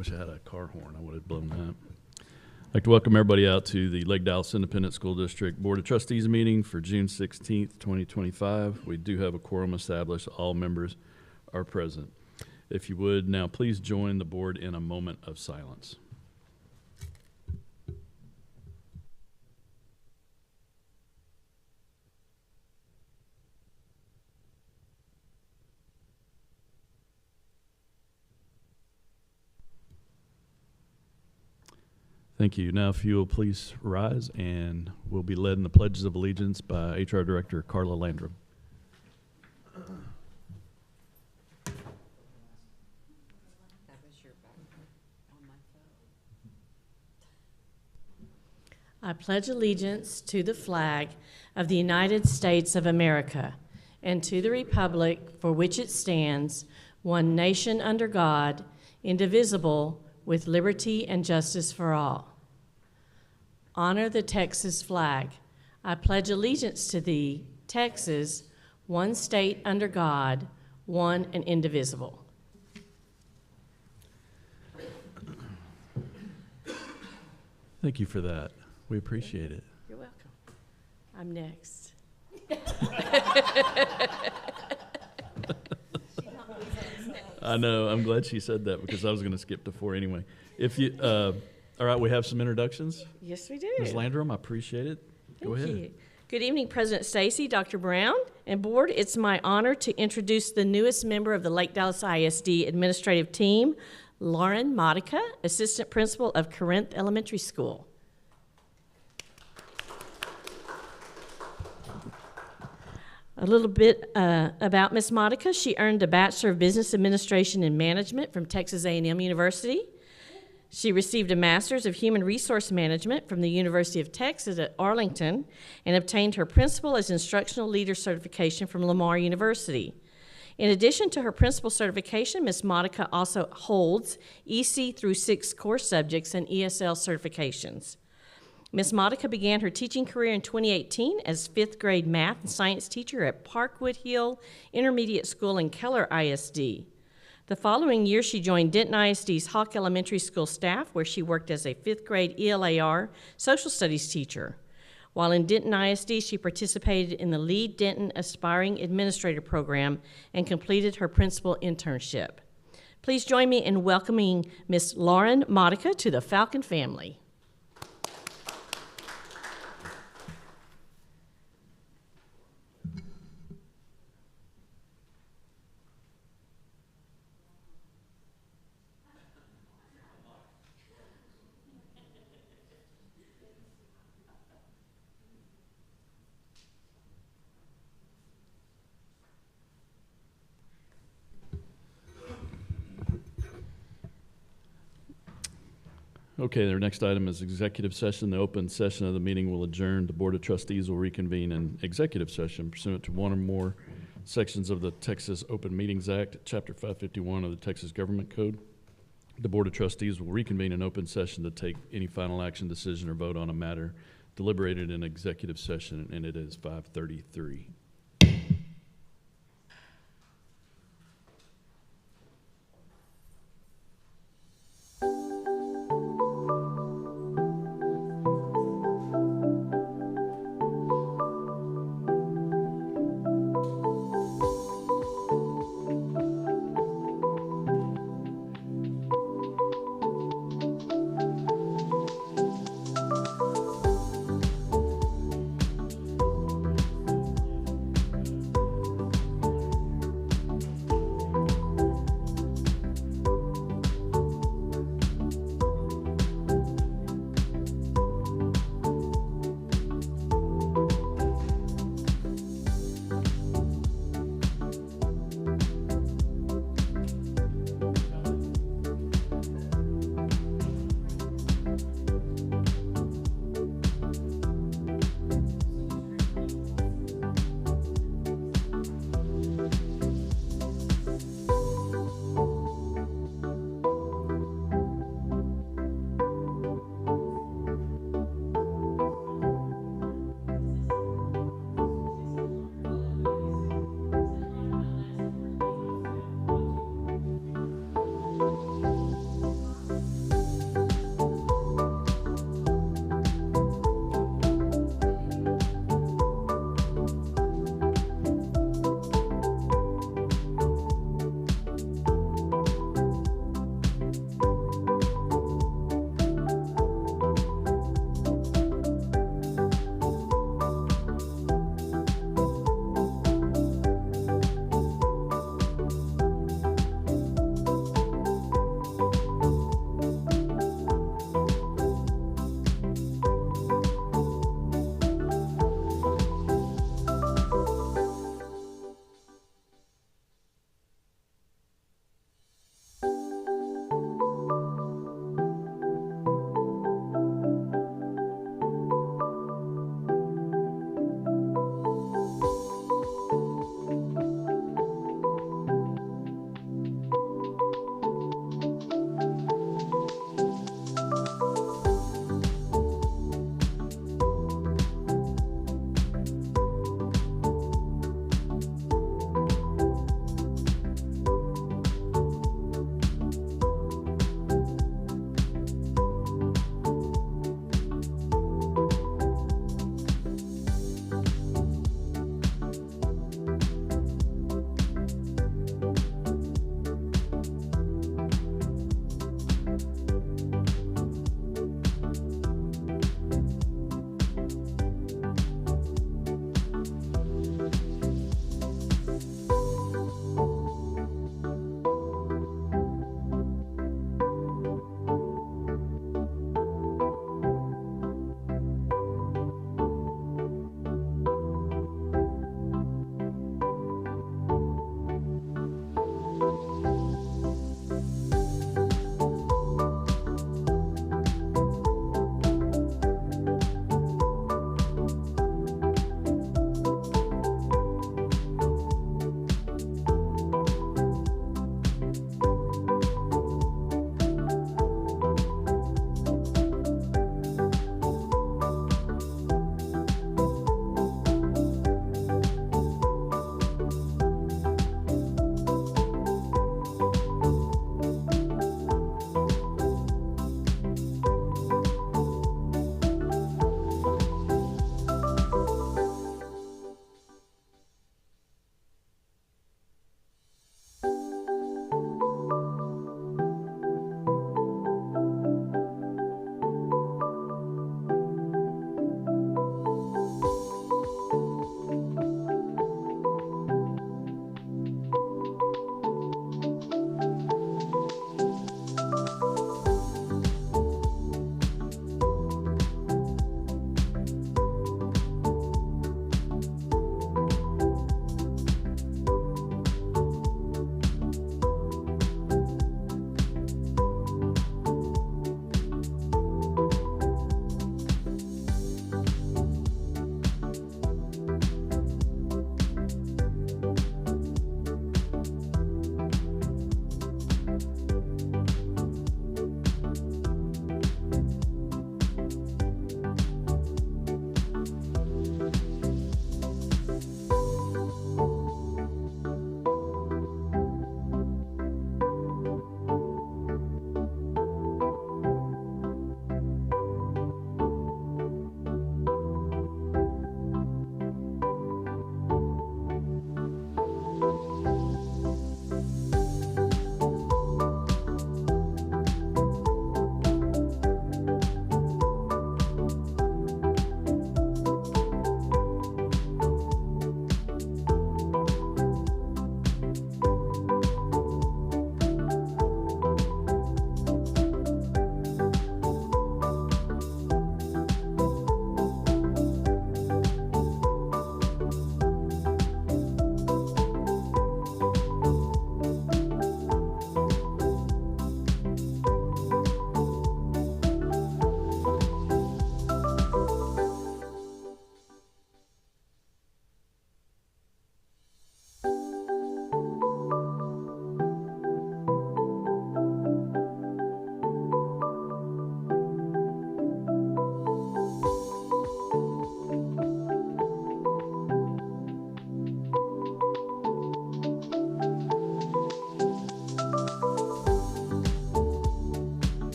Wish I had a car horn. I would have blown that. I'd like to welcome everybody out to the Lake Dallas Independent School District Board of Trustees meeting for June 16th, 2025. We do have a quorum established. All members are present. If you would, now please join the board in a moment of silence. Thank you. Now, if you will please rise, and we'll be led in the pledges of allegiance by HR Director Carla Landrum. I pledge allegiance to the flag of the United States of America and to the republic for which it stands, one nation under God, indivisible, with liberty and justice for all. Honor the Texas flag. I pledge allegiance to thee, Texas, one state under God, one and indivisible. Thank you for that. We appreciate it. You're welcome. I'm next. I know. I'm glad she said that because I was going to skip to 4 anyway. If you, all right, we have some introductions. Yes, we do. Ms. Landrum, I appreciate it. Go ahead. Thank you. Good evening, President Stacy, Dr. Brown, and board. It's my honor to introduce the newest member of the Lake Dallas ISD administrative team, Lauren Modica, Assistant Principal of Corinth Elementary School. A little bit about Ms. Modica. She earned a Bachelor of Business Administration and Management from Texas A&M University. She received a Master's of Human Resource Management from the University of Texas at Arlington and obtained her Principal as Instructional Leader certification from Lamar University. In addition to her principal certification, Ms. Modica also holds EC through 6 core subjects and ESL certifications. Ms. Modica began her teaching career in 2018 as 5th grade math and science teacher at Parkwood Hill Intermediate School and Keller ISD. The following year, she joined Denton ISD's Hawk Elementary School staff, where she worked as a 5th grade ELAR social studies teacher. While in Denton ISD, she participated in the Lead Denton Aspiring Administrator Program and completed her principal internship. Please join me in welcoming Ms. Lauren Modica to the Falcon family. Okay, their next item is executive session. The open session of the meeting will adjourn. The Board of Trustees will reconvene in executive session pursuant to one or more sections of the Texas Open Meetings Act, Chapter 551 of the Texas Government Code. The Board of Trustees will reconvene in open session to take any final action, decision, or vote on a matter deliberated in executive session, and it is 5:33.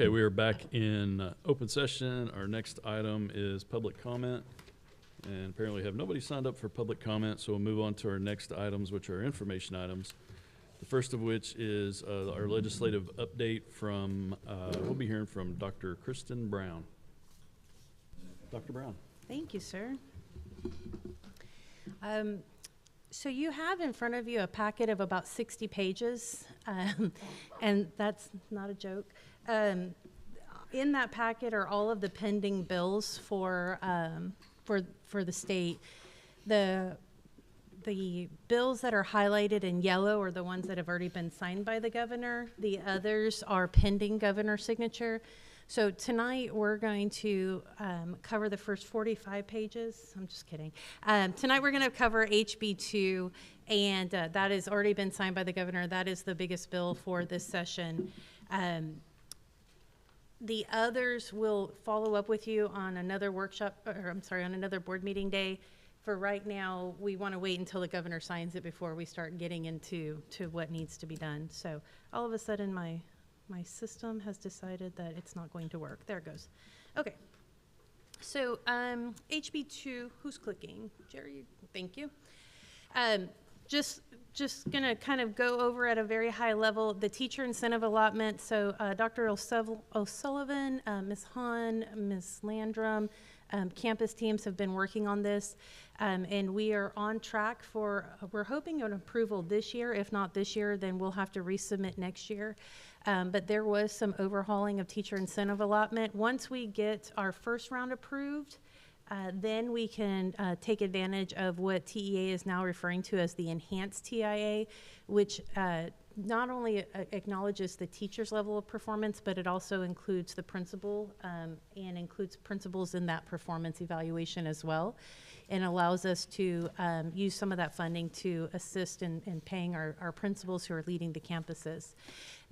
Okay, we are back in open session. Our next item is public comment. And apparently have nobody signed up for public comment, so we'll move on to our next items, which are information items. The first of which is our legislative update from, we'll be hearing from Dr. Kristen Brown. Dr. Brown. Thank you, sir. So you have in front of you a packet of about 60 pages, and that's not a joke. In that packet are all of the pending bills for the state. The bills that are highlighted in yellow are the ones that have already been signed by the governor. The others are pending governor signature. So tonight we're going to cover the first 45 pages. I'm just kidding. Tonight we're going to cover HB 2, and that has already been signed by the governor. That is the biggest bill for this session. The others will follow up with you on another workshop, or I'm sorry, on another board meeting day. For right now, we want to wait until the governor signs it before we start getting into what needs to be done. So all of a sudden, my system has decided that it's not going to work. There it goes. Okay. So HB 2, who's clicking? Jerry, thank you. Just going to kind of go over at a very high level the teacher incentive allotment. So Dr. O'Sullivan, Ms. Hahn, Ms. Landrum, campus teams have been working on this, and we are on track for, we're hoping an approval this year. If not this year, then we'll have to resubmit next year. But there was some overhauling of teacher incentive allotment. Once we get our first round approved, then we can take advantage of what TEA is now referring to as the enhanced TIA, which not only acknowledges the teacher's level of performance, but it also includes the principal and includes principals in that performance evaluation as well, and allows us to use some of that funding to assist in paying our principals who are leading the campuses.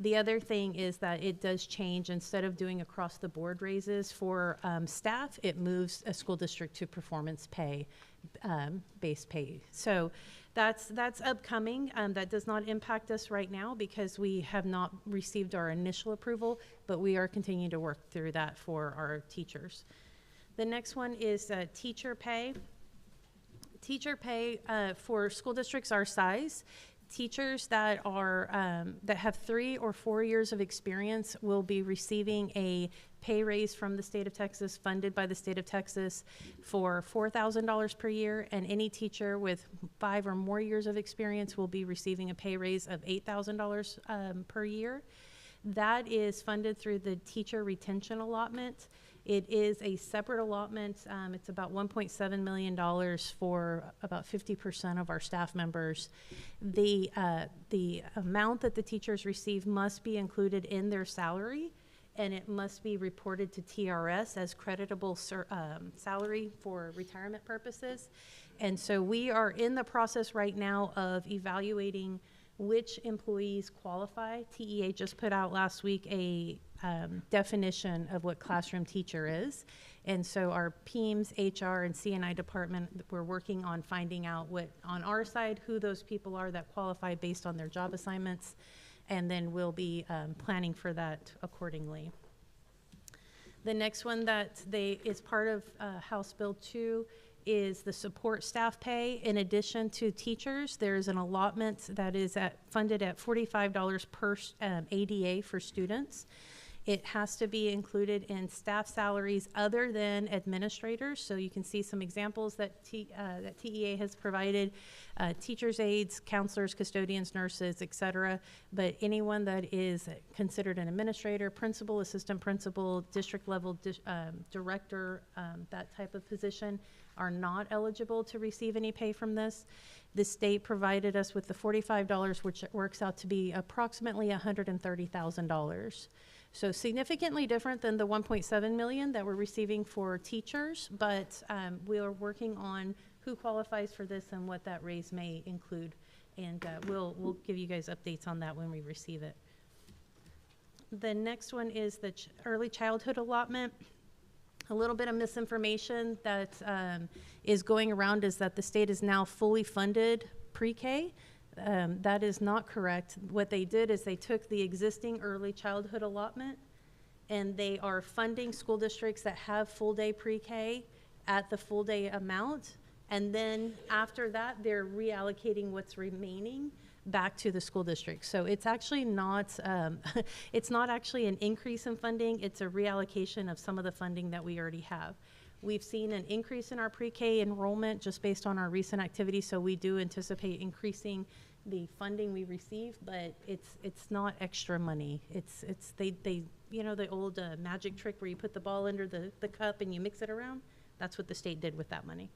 The other thing is that it does change. Instead of doing across the board raises for staff, it moves a school district to performance pay, based pay. So that's upcoming. That does not impact us right now because we have not received our initial approval, but we are continuing to work through that for our teachers. The next one is teacher pay. Teacher pay for school districts our size. Teachers that are that have 3 or 4 years of experience will be receiving a pay raise from the state of Texas, funded by the state of Texas, for $4,000 per year, and any teacher with 5 or more years of experience will be receiving a pay raise of $8,000 per year. That is funded through the teacher retention allotment. It is a separate allotment. It's about $1.7 million for about 50% of our staff members. The amount that the teachers receive must be included in their salary, and it must be reported to TRS as creditable salary for retirement purposes. And so we are in the process right now of evaluating which employees qualify. TEA just put out last week a definition of what classroom teacher is. And so our PEMS, HR, and CNI department, we're working on finding out what, on our side, who those people are that qualify based on their job assignments. And then we'll be planning for that accordingly. The next one that is part of House Bill 2 is the support staff pay. In addition to teachers, there's an allotment that is funded at $45 per ADA for students. It has to be included in staff salaries other than administrators. So you can see some examples that TEA has provided, teachers' aides, counselors, custodians, nurses, et cetera. But anyone that is considered an administrator, principal, assistant principal, district level director, that type of position, are not eligible to receive any pay from this. The state provided us with the $45, which works out to be approximately $130,000. So significantly different than the $1.7 million that we're receiving for teachers, but we are working on who qualifies for this and what that raise may include. And we'll give you guys updates on that when we receive it. The next one is the early childhood allotment. A little bit of misinformation that is going around is that the state is now fully funded pre-K. That is not correct. What they did is they took the existing early childhood allotment and they are funding school districts that have full-day pre-K at the full-day amount, and then after that, they're reallocating what's remaining back to the school district. So it's actually not, it's not actually an increase in funding, it's a reallocation of some of the funding that we already have. We've seen an increase in our pre-K enrollment just based on our recent activity, so we do anticipate increasing the funding we receive, but it's not extra money. They you know, the old magic trick where you put the ball under the cup and you mix it around? That's what the state did with that money.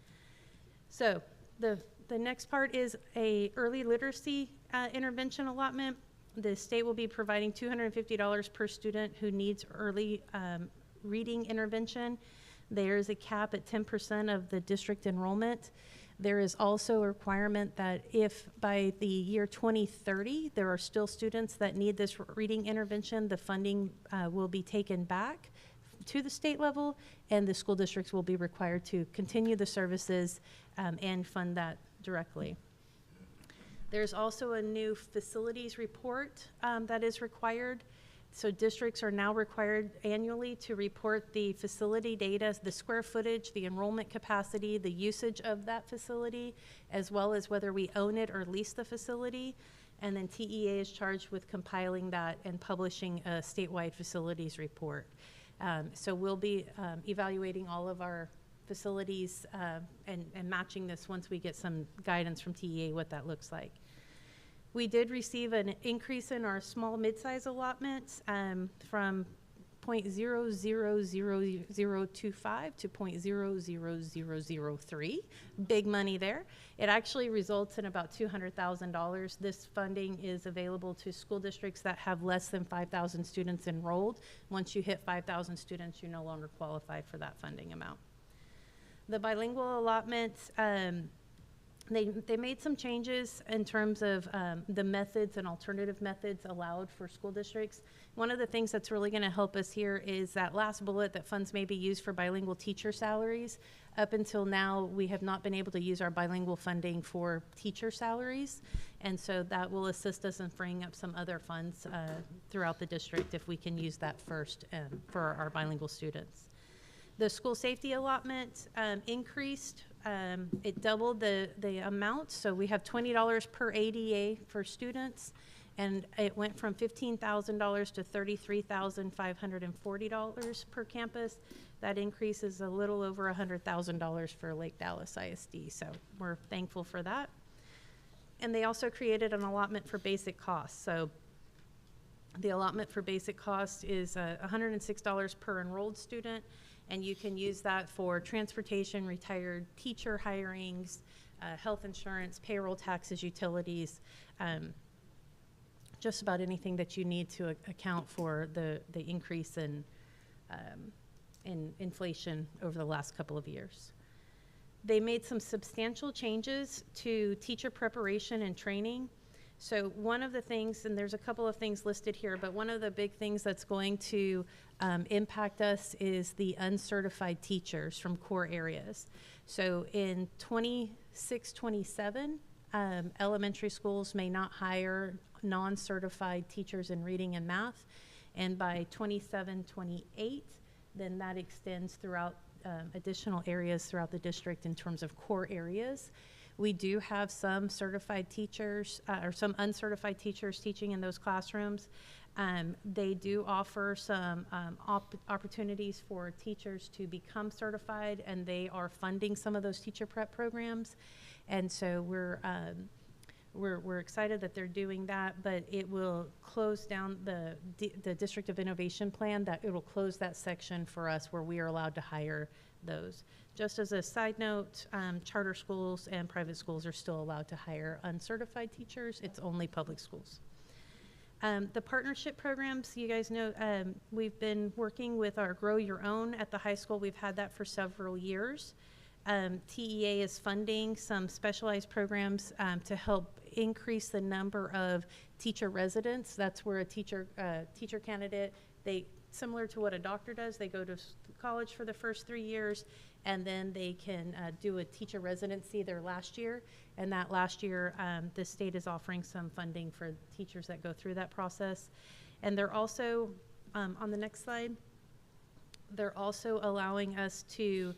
So the next part is a early literacy intervention allotment. The state will be providing $250 per student who needs early reading intervention. There's a cap at 10% of the district enrollment. There is also a requirement that if by the year 2030 there are still students that need this reading intervention, the funding will be taken back to the state level, and the school districts will be required to continue the services and fund that directly. There's also a new facilities report that is required. So districts are now required annually to report the facility data, the square footage, the enrollment capacity, the usage of that facility, as well as whether we own it or lease the facility. And then TEA is charged with compiling that and publishing a statewide facilities report. So we'll be evaluating all of our facilities and matching this once we get some guidance from TEA what that looks like. We did receive an increase in our small mid-size allotments from 0.00025 to 0.00003. Big money there. It actually results in about $200,000. This funding is available to school districts that have less than 5,000 students enrolled. Once you hit 5,000 students, you no longer qualify for that funding amount. The bilingual allotments, they made some changes in terms of the methods and alternative methods allowed for school districts. One of the things that's really going to help us here is that last bullet that funds may be used for bilingual teacher salaries. Up until now, we have not been able to use our bilingual funding for teacher salaries, and so that will assist us in freeing up some other funds throughout the district if we can use that first for our bilingual students. The school safety allotment increased. It doubled the amount, so we have $20 per ADA for students, and it went from $15,000 to $33,540 per campus. That increase is a little over $100,000 for Lake Dallas ISD, so we're thankful for that. And they also created an allotment for basic costs. So the allotment for basic costs is $106 per enrolled student, and you can use that for transportation, retired teacher hirings, health insurance, payroll taxes, utilities, just about anything that you need to account for the increase in inflation over the last couple of years. They made some substantial changes to teacher preparation and training. So one of the things, and there's a couple of things listed here, but one of the big things that's going to impact us is the uncertified teachers from core areas. So in 26-27, elementary schools may not hire non-certified teachers in reading and math, and by 27-28, then that extends throughout additional areas throughout the district in terms of core areas. We do have some certified teachers or some uncertified teachers teaching in those classrooms. They do offer some opportunities for teachers to become certified, and they are funding some of those teacher prep programs. And so we're excited that they're doing that, but it will close down the District of Innovation plan, that it will close that section for us where we are allowed to hire those. Just as a side note, charter schools and private schools are still allowed to hire uncertified teachers. It's only public schools. The partnership programs, you guys know, we've been working with our Grow Your Own at the high school. We've had that for several years. TEA is funding some specialized programs to help increase the number of teacher residents. That's where a teacher candidate, similar to what a doctor does, they go to college for the first 3 years, and then they can do a teacher residency their last year. And that last year, the state is offering some funding for teachers that go through that process. And they're also On the next slide, they're also allowing us to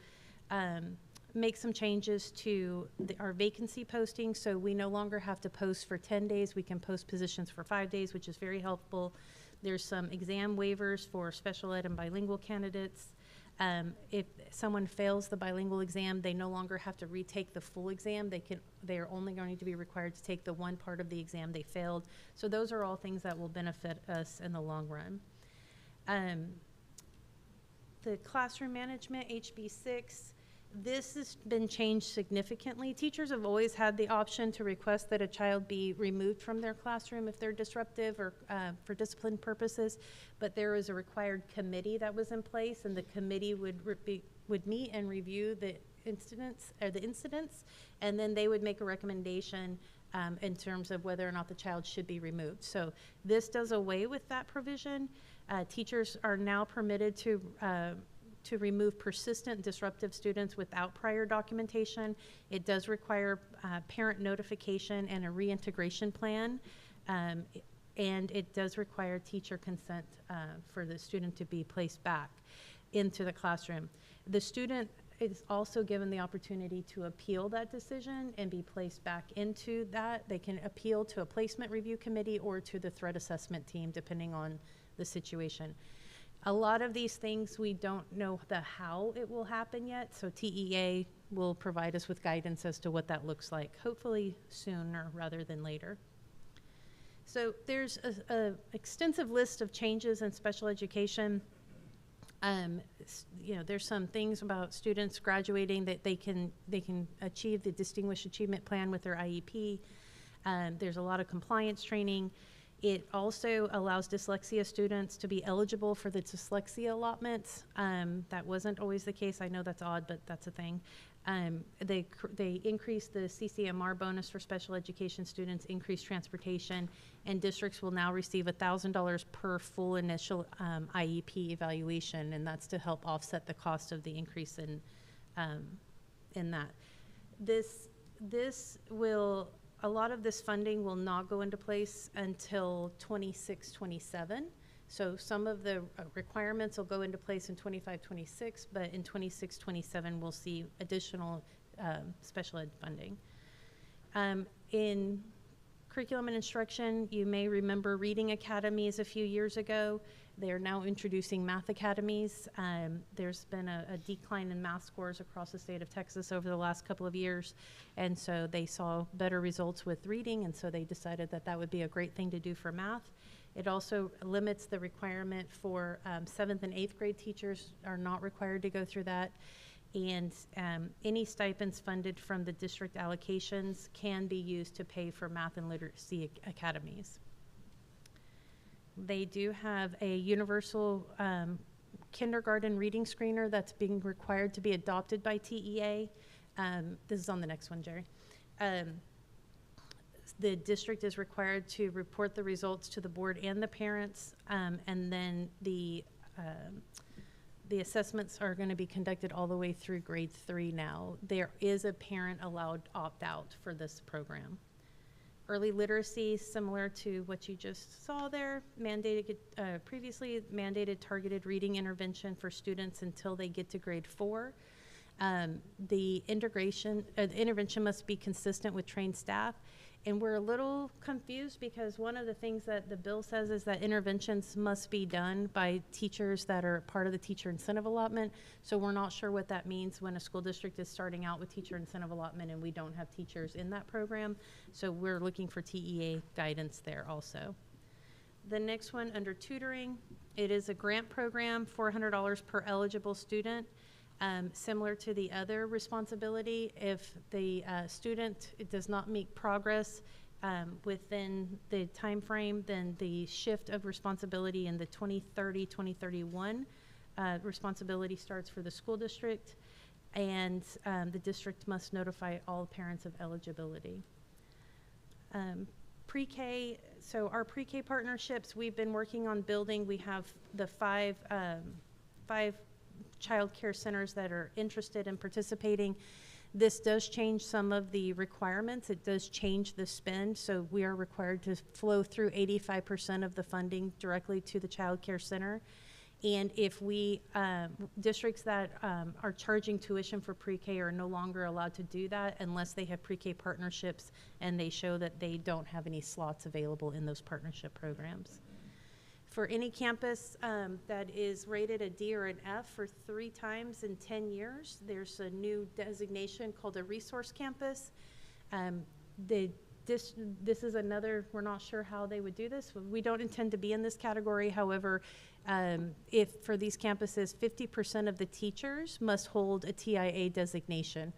make some changes to our vacancy posting. So we no longer have to post for 10 days. We can post positions for 5 days, which is very helpful. There's some exam waivers for special ed and bilingual candidates. If someone fails the bilingual exam, they no longer have to retake the full exam. They are only going to be required to take the one part of the exam they failed. So those are all things that will benefit us in the long run. The classroom management, HB6, this has been changed significantly. Teachers have always had the option to request that a child be removed from their classroom if they're disruptive or for discipline purposes, but there was a required committee that was in place, and the committee would meet and review the incidents, and then they would make a recommendation in terms of whether or not the child should be removed. So this does away with that provision. Teachers are now permitted to remove persistent disruptive students without prior documentation. It does require parent notification and a reintegration plan, and it does require teacher consent for the student to be placed back into the classroom. The student is also given the opportunity to appeal that decision and be placed back into that. They can appeal to a placement review committee or to the threat assessment team, depending on the situation. A lot of these things, we don't know the how it will happen yet, so TEA will provide us with guidance as to what that looks like, hopefully sooner rather than later. So there's an extensive list of changes in special education. There's some things about students graduating that they can achieve the Distinguished Achievement Plan with their IEP. There's a lot of compliance training. It also allows dyslexia students to be eligible for the dyslexia allotments. That wasn't always the case. I know that's odd, but that's a thing. They increased the CCMR bonus for special education students, increased transportation, and districts will now receive $1,000 per full initial IEP evaluation, and that's to help offset the cost of the increase in that. A lot of this funding will not go into place until 26-27. So some of the requirements will go into place in 25-26, but in 26-27 we'll see additional special ed funding. In curriculum and instruction, you may remember reading academies a few years ago. They are now introducing math academies. There's been a decline in math scores across the state of Texas over the last couple of years, and so they saw better results with reading, and so they decided that that would be a great thing to do for math. It also limits the requirement for 7th and 8th grade teachers are not required to go through that, and any stipends funded from the district allocations can be used to pay for math and literacy academies. They do have a universal kindergarten reading screener that's being required to be adopted by TEA. This is on the next one, Jerry. The district is required to report the results to the board and the parents, and then the assessments are going to be conducted all the way through grade 3 now. There is a parent allowed opt-out for this program. Early literacy, similar to what you just saw there, previously mandated targeted reading intervention for students until they get to grade 4. The intervention must be consistent with trained staff. And we're a little confused because one of the things that the bill says is that interventions must be done by teachers that are part of the teacher incentive allotment. So we're not sure what that means when a school district is starting out with teacher incentive allotment and we don't have teachers in that program. So we're looking for TEA guidance there also. The next one under tutoring, it is a grant program, $400 per eligible student. Similar to the other responsibility, if the student does not make progress within the time frame, then the shift of responsibility in the 2030-2031 responsibility starts for the school district, and the district must notify all parents of eligibility. Pre-K, so our pre-K partnerships we've been working on building. We have the five child care centers that are interested in participating. This does change some of the requirements. It does change the spend, so we are required to flow through 85% of the funding directly to the child care center. And if we, districts that are charging tuition for pre-K are no longer allowed to do that unless they have pre-K partnerships and they show that they don't have any slots available in those partnership programs. For any campus that is rated a D or an F for 3 times in 10 years, there's a new designation called a resource campus. This is another, we're not sure how they would do this. We don't intend to be in this category. However, if for these campuses, 50% of the teachers must hold a TIA designation.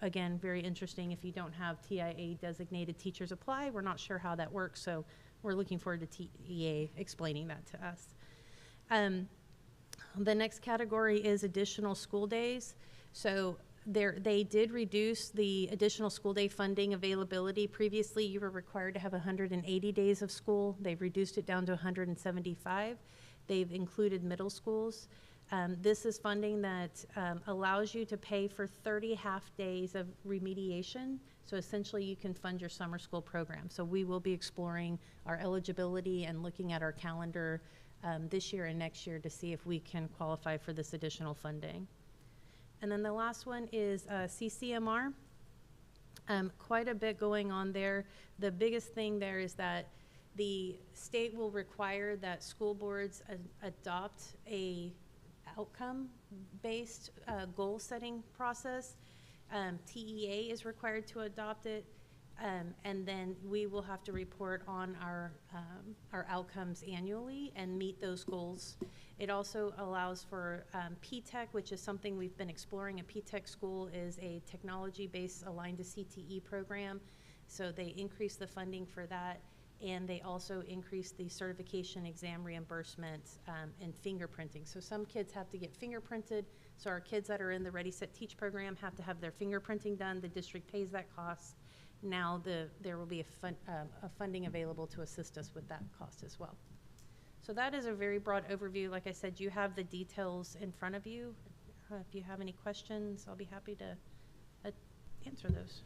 Again, very interesting. If you don't have TIA designated teachers apply, we're not sure how that works. So we're looking forward to TEA explaining that to us. The next category is additional school days. So they did reduce the additional school day funding availability. Previously, you were required to have 180 days of school. They've reduced it down to 175. They've included middle schools. This is funding that allows you to pay for 30 half days of remediation. So essentially, you can fund your summer school program. So we will be exploring our eligibility and looking at our calendar this year and next year to see if we can qualify for this additional funding. And then the last one is CCMR. Quite a bit going on there. The biggest thing there is that the state will require that school boards adopt a outcome-based goal-setting process. TEA is required to adopt it, and then we will have to report on our outcomes annually and meet those goals. It also allows for P-TECH, which is something we've been exploring. A P-TECH school is a technology-based aligned to CTE program, so they increase the funding for that. And they also increase the certification exam reimbursement and fingerprinting. So some kids have to get fingerprinted. So our kids that are in the Ready, Set, Teach program have to have their fingerprinting done. The district pays that cost. Now there will be a funding available to assist us with that cost as well. So that is a very broad overview. Like I said, you have the details in front of you. If you have any questions, I'll be happy to answer those.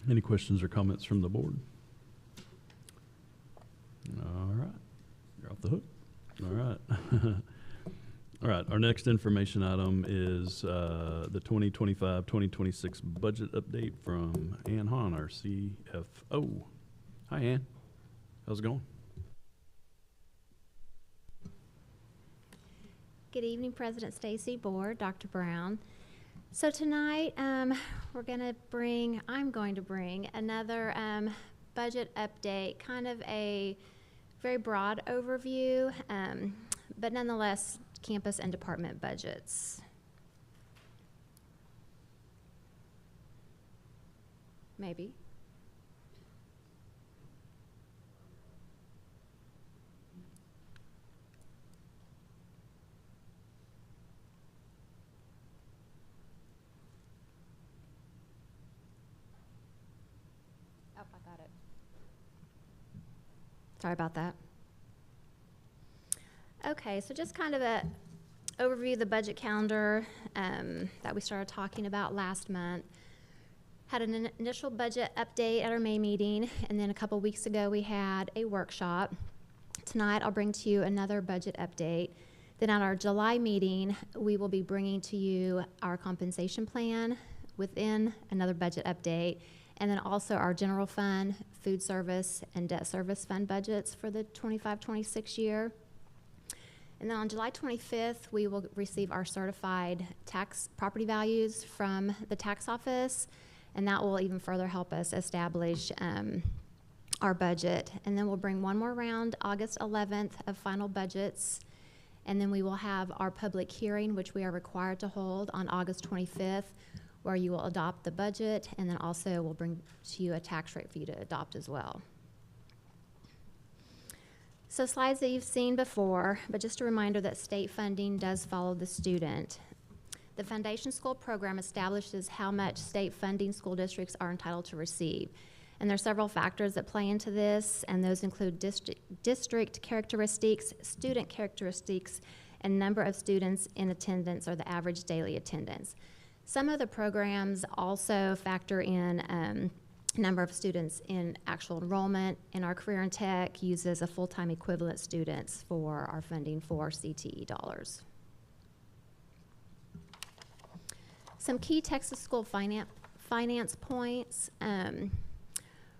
Any questions or comments from the board? All right, you're off the hook. All right. All right, our next information item is the 2025-2026 budget update from Ann Hahn, our CFO. Hi, Ann. How's it going? Good evening, President Stacy, Board, Dr. Brown. So tonight, I'm going to bring another budget update, kind of a very broad overview, but nonetheless, campus and department budgets. Maybe. Oh, I got it. Sorry about that. Okay, so just kind of a overview of the budget calendar that we started talking about last month. Had an initial budget update at our May meeting, and then a couple weeks ago we had a workshop. Tonight I'll bring to you another budget update. Then at our July meeting, we will be bringing to you our compensation plan within another budget update, and then also our general fund, food service, and debt service fund budgets for the 25-26 year. And then on July 25th, we will receive our certified tax property values from the tax office, and that will even further help us establish our budget. And then we'll bring one more round, August 11th, of final budgets, and then we will have our public hearing, which we are required to hold on August 25th, where you will adopt the budget, and then also we'll bring to you a tax rate for you to adopt as well. So slides that you've seen before, but just a reminder that state funding does follow the student. The Foundation School Program establishes how much state funding school districts are entitled to receive. And there are several factors that play into this, and those include district characteristics, student characteristics, and number of students in attendance, or the average daily attendance. Some of the programs also factor in number of students in actual enrollment, and our Career in Tech uses a full-time equivalent students for our funding for CTE dollars. Some key Texas school finance points.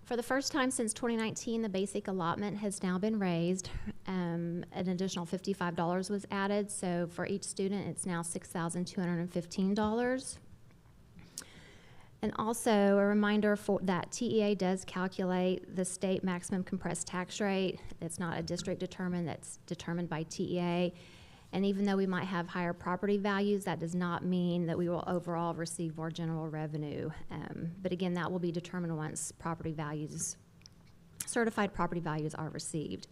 For the first time since 2019, the basic allotment has now been raised. An additional $55 was added, so for each student, it's now $6,215. And also a reminder that TEA does calculate the state maximum compressed tax rate. It's not a district determined, that's determined by TEA. And even though we might have higher property values, that does not mean that we will overall receive more general revenue. But again, that will be determined once certified property values are received.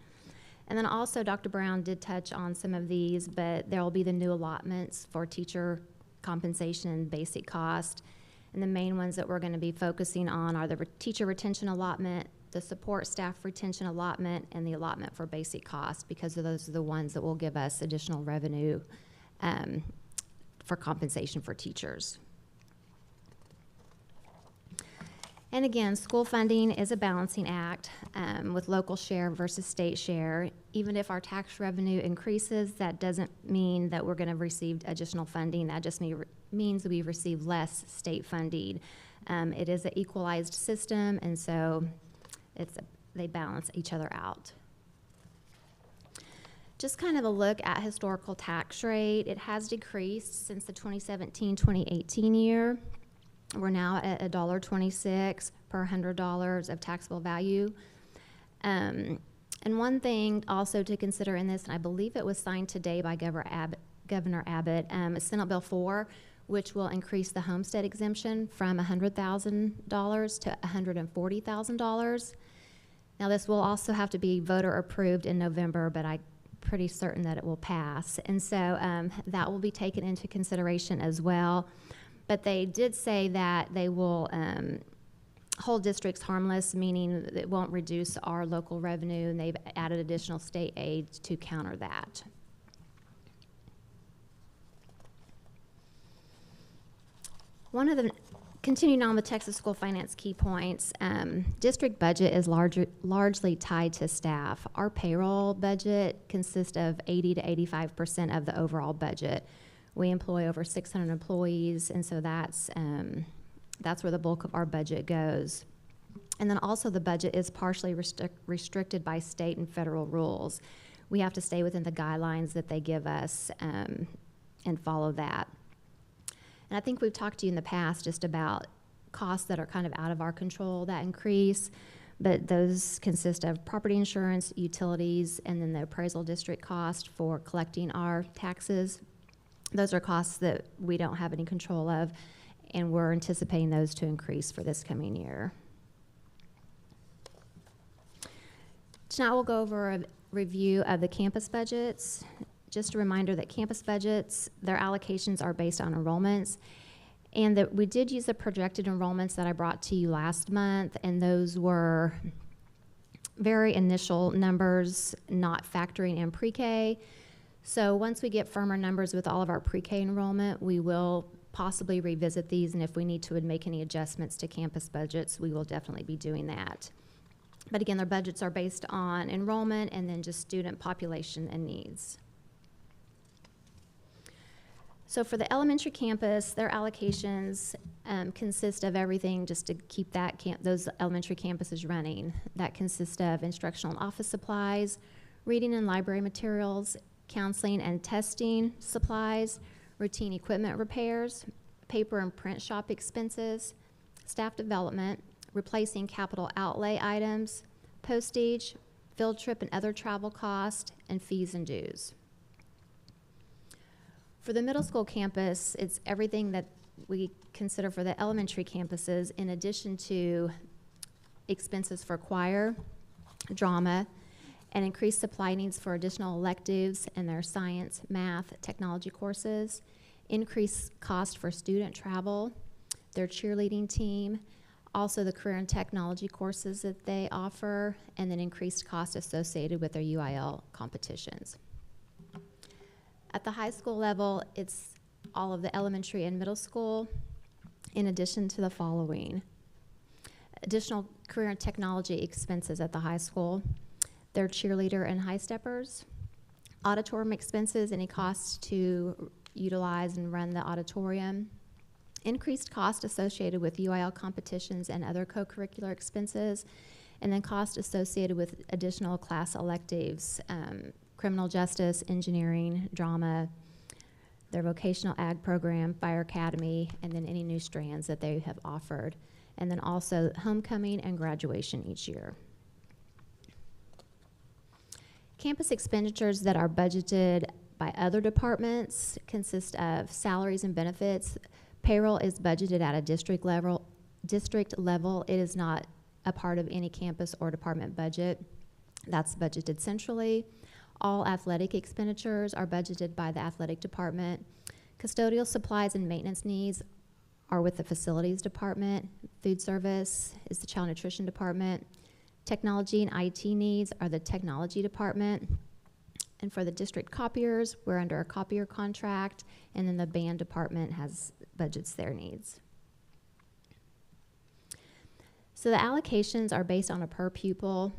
And then also Dr. Brown did touch on some of these, but there will be the new allotments for teacher compensation and basic cost. And the main ones that we're going to be focusing on are the teacher retention allotment, the support staff retention allotment, and the allotment for basic cost, because those are the ones that will give us additional revenue for compensation for teachers. And again, school funding is a balancing act with local share versus state share. Even if our tax revenue increases, that doesn't mean that we're going to receive additional funding. That just means we receive less state funding. It is an equalized system, and so they balance each other out. Just kind of a look at historical tax rate. It has decreased since the 2017-2018 year. We're now at $1.26 per $100 of taxable value. And one thing also to consider in this, and I believe it was signed today by Governor Abbott, is Senate Bill 4, which will increase the homestead exemption from $100,000 to $140,000. Now, this will also have to be voter approved in November, but I'm pretty certain that it will pass. And so that will be taken into consideration as well. But they did say that they will hold districts harmless, meaning it won't reduce our local revenue, and they've added additional state aid to counter that. Continuing on with Texas school finance key points, district budget is largely tied to staff. Our payroll budget consists of 80 to 85% of the overall budget. We employ over 600 employees, and so that's where the bulk of our budget goes. And then also the budget is partially restricted by state and federal rules. We have to stay within the guidelines that they give us and follow that. And I think we've talked to you in the past just about costs that are kind of out of our control that increase, but those consist of property insurance, utilities, and then the appraisal district cost for collecting our taxes. Those are costs that we don't have any control of, and we're anticipating those to increase for this coming year. Tonight we'll go over a review of the campus budgets. Just a reminder that campus budgets, their allocations are based on enrollments, and that we did use the projected enrollments that I brought to you last month, and those were very initial numbers, not factoring in pre-K. So once we get firmer numbers with all of our pre-K enrollment, we will possibly revisit these, and if we need to make any adjustments to campus budgets, we will definitely be doing that. But again, their budgets are based on enrollment and then just student population and needs. So for the elementary campus, their allocations consist of everything just to keep those elementary campuses running. That consists of instructional and office supplies, reading and library materials, counseling and testing supplies, routine equipment repairs, paper and print shop expenses, staff development, replacing capital outlay items, postage, field trip and other travel costs, and fees and dues. For the middle school campus, it's everything that we consider for the elementary campuses, in addition to expenses for choir, drama, and increased supply needs for additional electives in their science, math, technology courses, increased cost for student travel, their cheerleading team, also the career and technology courses that they offer, and then increased costs associated with their UIL competitions. At the high school level, it's all of the elementary and middle school, in addition to the following: additional career and technology expenses at the high school, their cheerleader and high steppers, auditorium expenses, any costs to utilize and run the auditorium, increased cost associated with UIL competitions and other co-curricular expenses, and then cost associated with additional class electives, criminal justice, engineering, drama, their vocational ag program, fire academy, and then any new strands that they have offered. And then also homecoming and graduation each year. Campus expenditures that are budgeted by other departments consist of salaries and benefits. Payroll is budgeted at a district level. It is not a part of any campus or department budget. That's budgeted centrally. All athletic expenditures are budgeted by the athletic department. Custodial supplies and maintenance needs are with the facilities department. Food service is the child nutrition department. Technology and IT needs are the technology department. And for the district copiers, we're under a copier contract, and then the band department has budgets their needs. So the allocations are based on a per pupil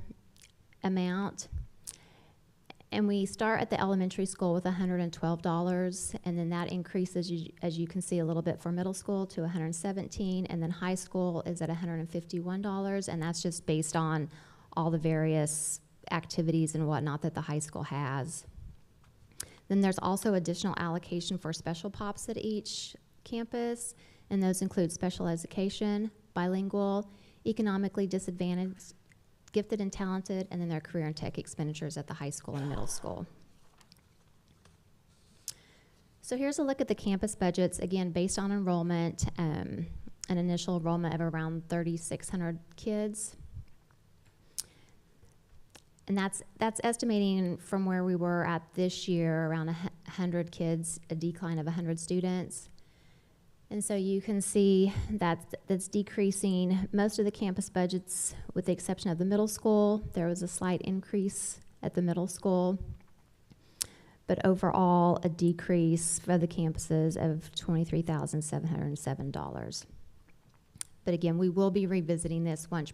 amount. And we start at the elementary school with $112, and then that increases, as you can see, a little bit for middle school to $117, and then high school is at $151, and that's just based on all the various activities and whatnot that the high school has. Then there's also additional allocation for special pops at each campus, and those include special education, bilingual, economically disadvantaged, gifted and talented, and then their career and tech expenditures at the high school and middle school. So here's a look at the campus budgets, again, based on enrollment, an initial enrollment of around 3,600 kids. And that's estimating from where we were at this year, around 100 kids, a decline of 100 students. And so you can see that's decreasing most of the campus budgets, with the exception of the middle school. There was a slight increase at the middle school, but overall a decrease for the campuses of $23,707. But again, we will be revisiting this once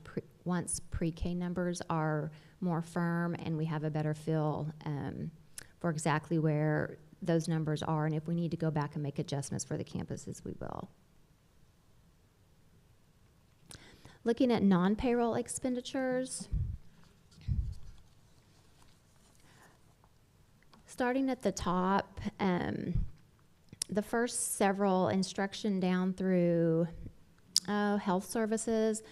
pre-K numbers are more firm and we have a better feel for exactly where those numbers are, and if we need to go back and make adjustments for the campuses, we will. Looking at non-payroll expenditures, starting at the top, the first several, instruction down through health services,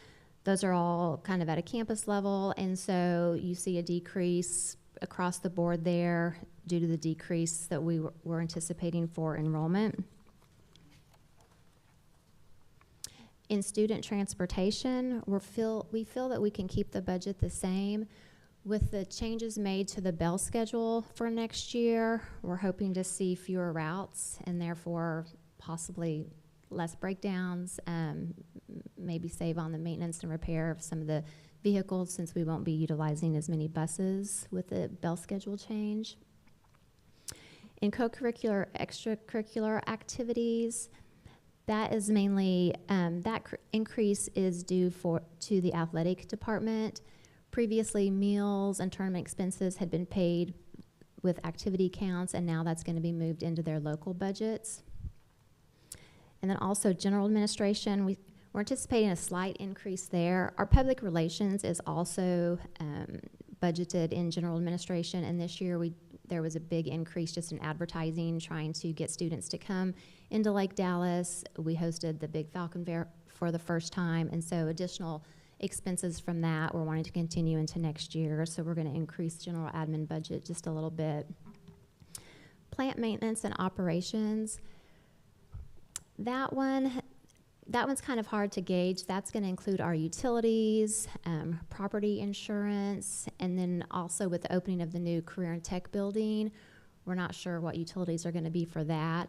those are all kind of at a campus level, and so you see a decrease across the board there due to the decrease that we were anticipating for enrollment. In student transportation, we feel that we can keep the budget the same. With the changes made to the bell schedule for next year, we're hoping to see fewer routes and therefore possibly less breakdowns, maybe save on the maintenance and repair of some of the vehicles, since we won't be utilizing as many buses with the bell schedule change. In co-curricular, extracurricular activities, that is mainly, increase is due to the athletic department. Previously, meals and tournament expenses had been paid with activity counts, and now that's going to be moved into their local budgets. And then also general administration, we're anticipating a slight increase there. Our public relations is also budgeted in general administration, and this year there was a big increase just in advertising, trying to get students to come into Lake Dallas. We hosted the Big Falcon Fair for the first time, and so additional expenses from that we're wanting to continue into next year, so we're going to increase general admin budget just a little bit. Plant maintenance and operations, that one's kind of hard to gauge. That's going to include our utilities, property insurance, and then also with the opening of the new career and tech building, we're not sure what utilities are going to be for that.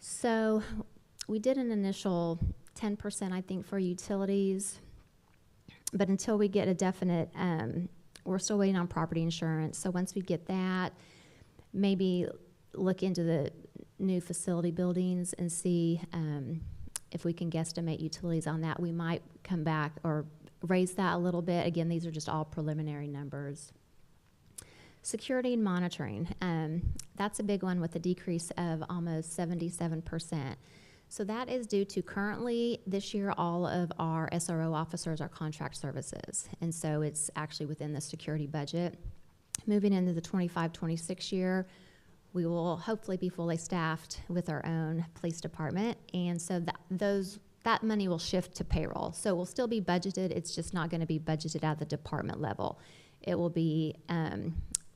So we did an initial 10%, I think, for utilities, but until we get a definite, we're still waiting on property insurance. So once we get that, maybe look into the new facility buildings and see if we can guesstimate utilities on that. We might come back or raise that a little bit. Again, these are just all preliminary numbers. Security and monitoring, that's a big one with a decrease of almost 77%. So that is due to currently this year all of our SRO officers are contract services, and so it's actually within the security budget. Moving into the 25-26 year, we will hopefully be fully staffed with our own police department, and so that money will shift to payroll. So we'll still be budgeted, it's just not going to be budgeted at the department level. It will be,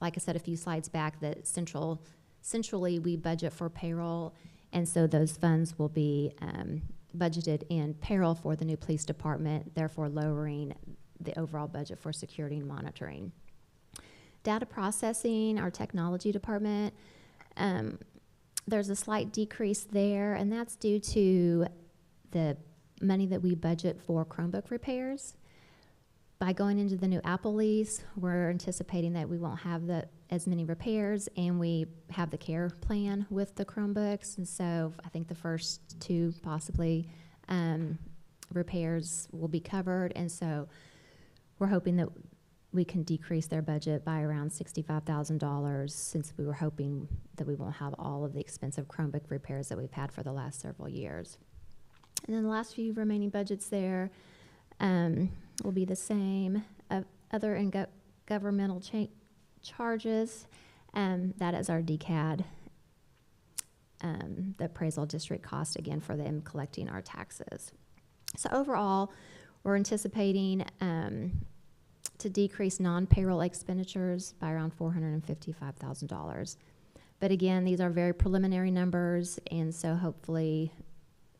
like I said a few slides back, that centrally we budget for payroll, and so those funds will be budgeted in payroll for the new police department, therefore lowering the overall budget for security and monitoring. Data processing, our technology department, there's a slight decrease there, and that's due to the money that we budget for Chromebook repairs. By going into the new Apple lease, we're anticipating that we won't have as many repairs, and we have the care plan with the Chromebooks, and so I think the first two possibly repairs will be covered, and so we're hoping that we can decrease their budget by around $65,000, since we were hoping that we won't have all of the expensive Chromebook repairs that we've had for the last several years. And then the last few remaining budgets there will be the same. Other and governmental charges, that is our DCAD, the appraisal district cost, again, for them collecting our taxes. So overall, we're anticipating to decrease non-payroll expenditures by around $455,000. But again, these are very preliminary numbers, and so hopefully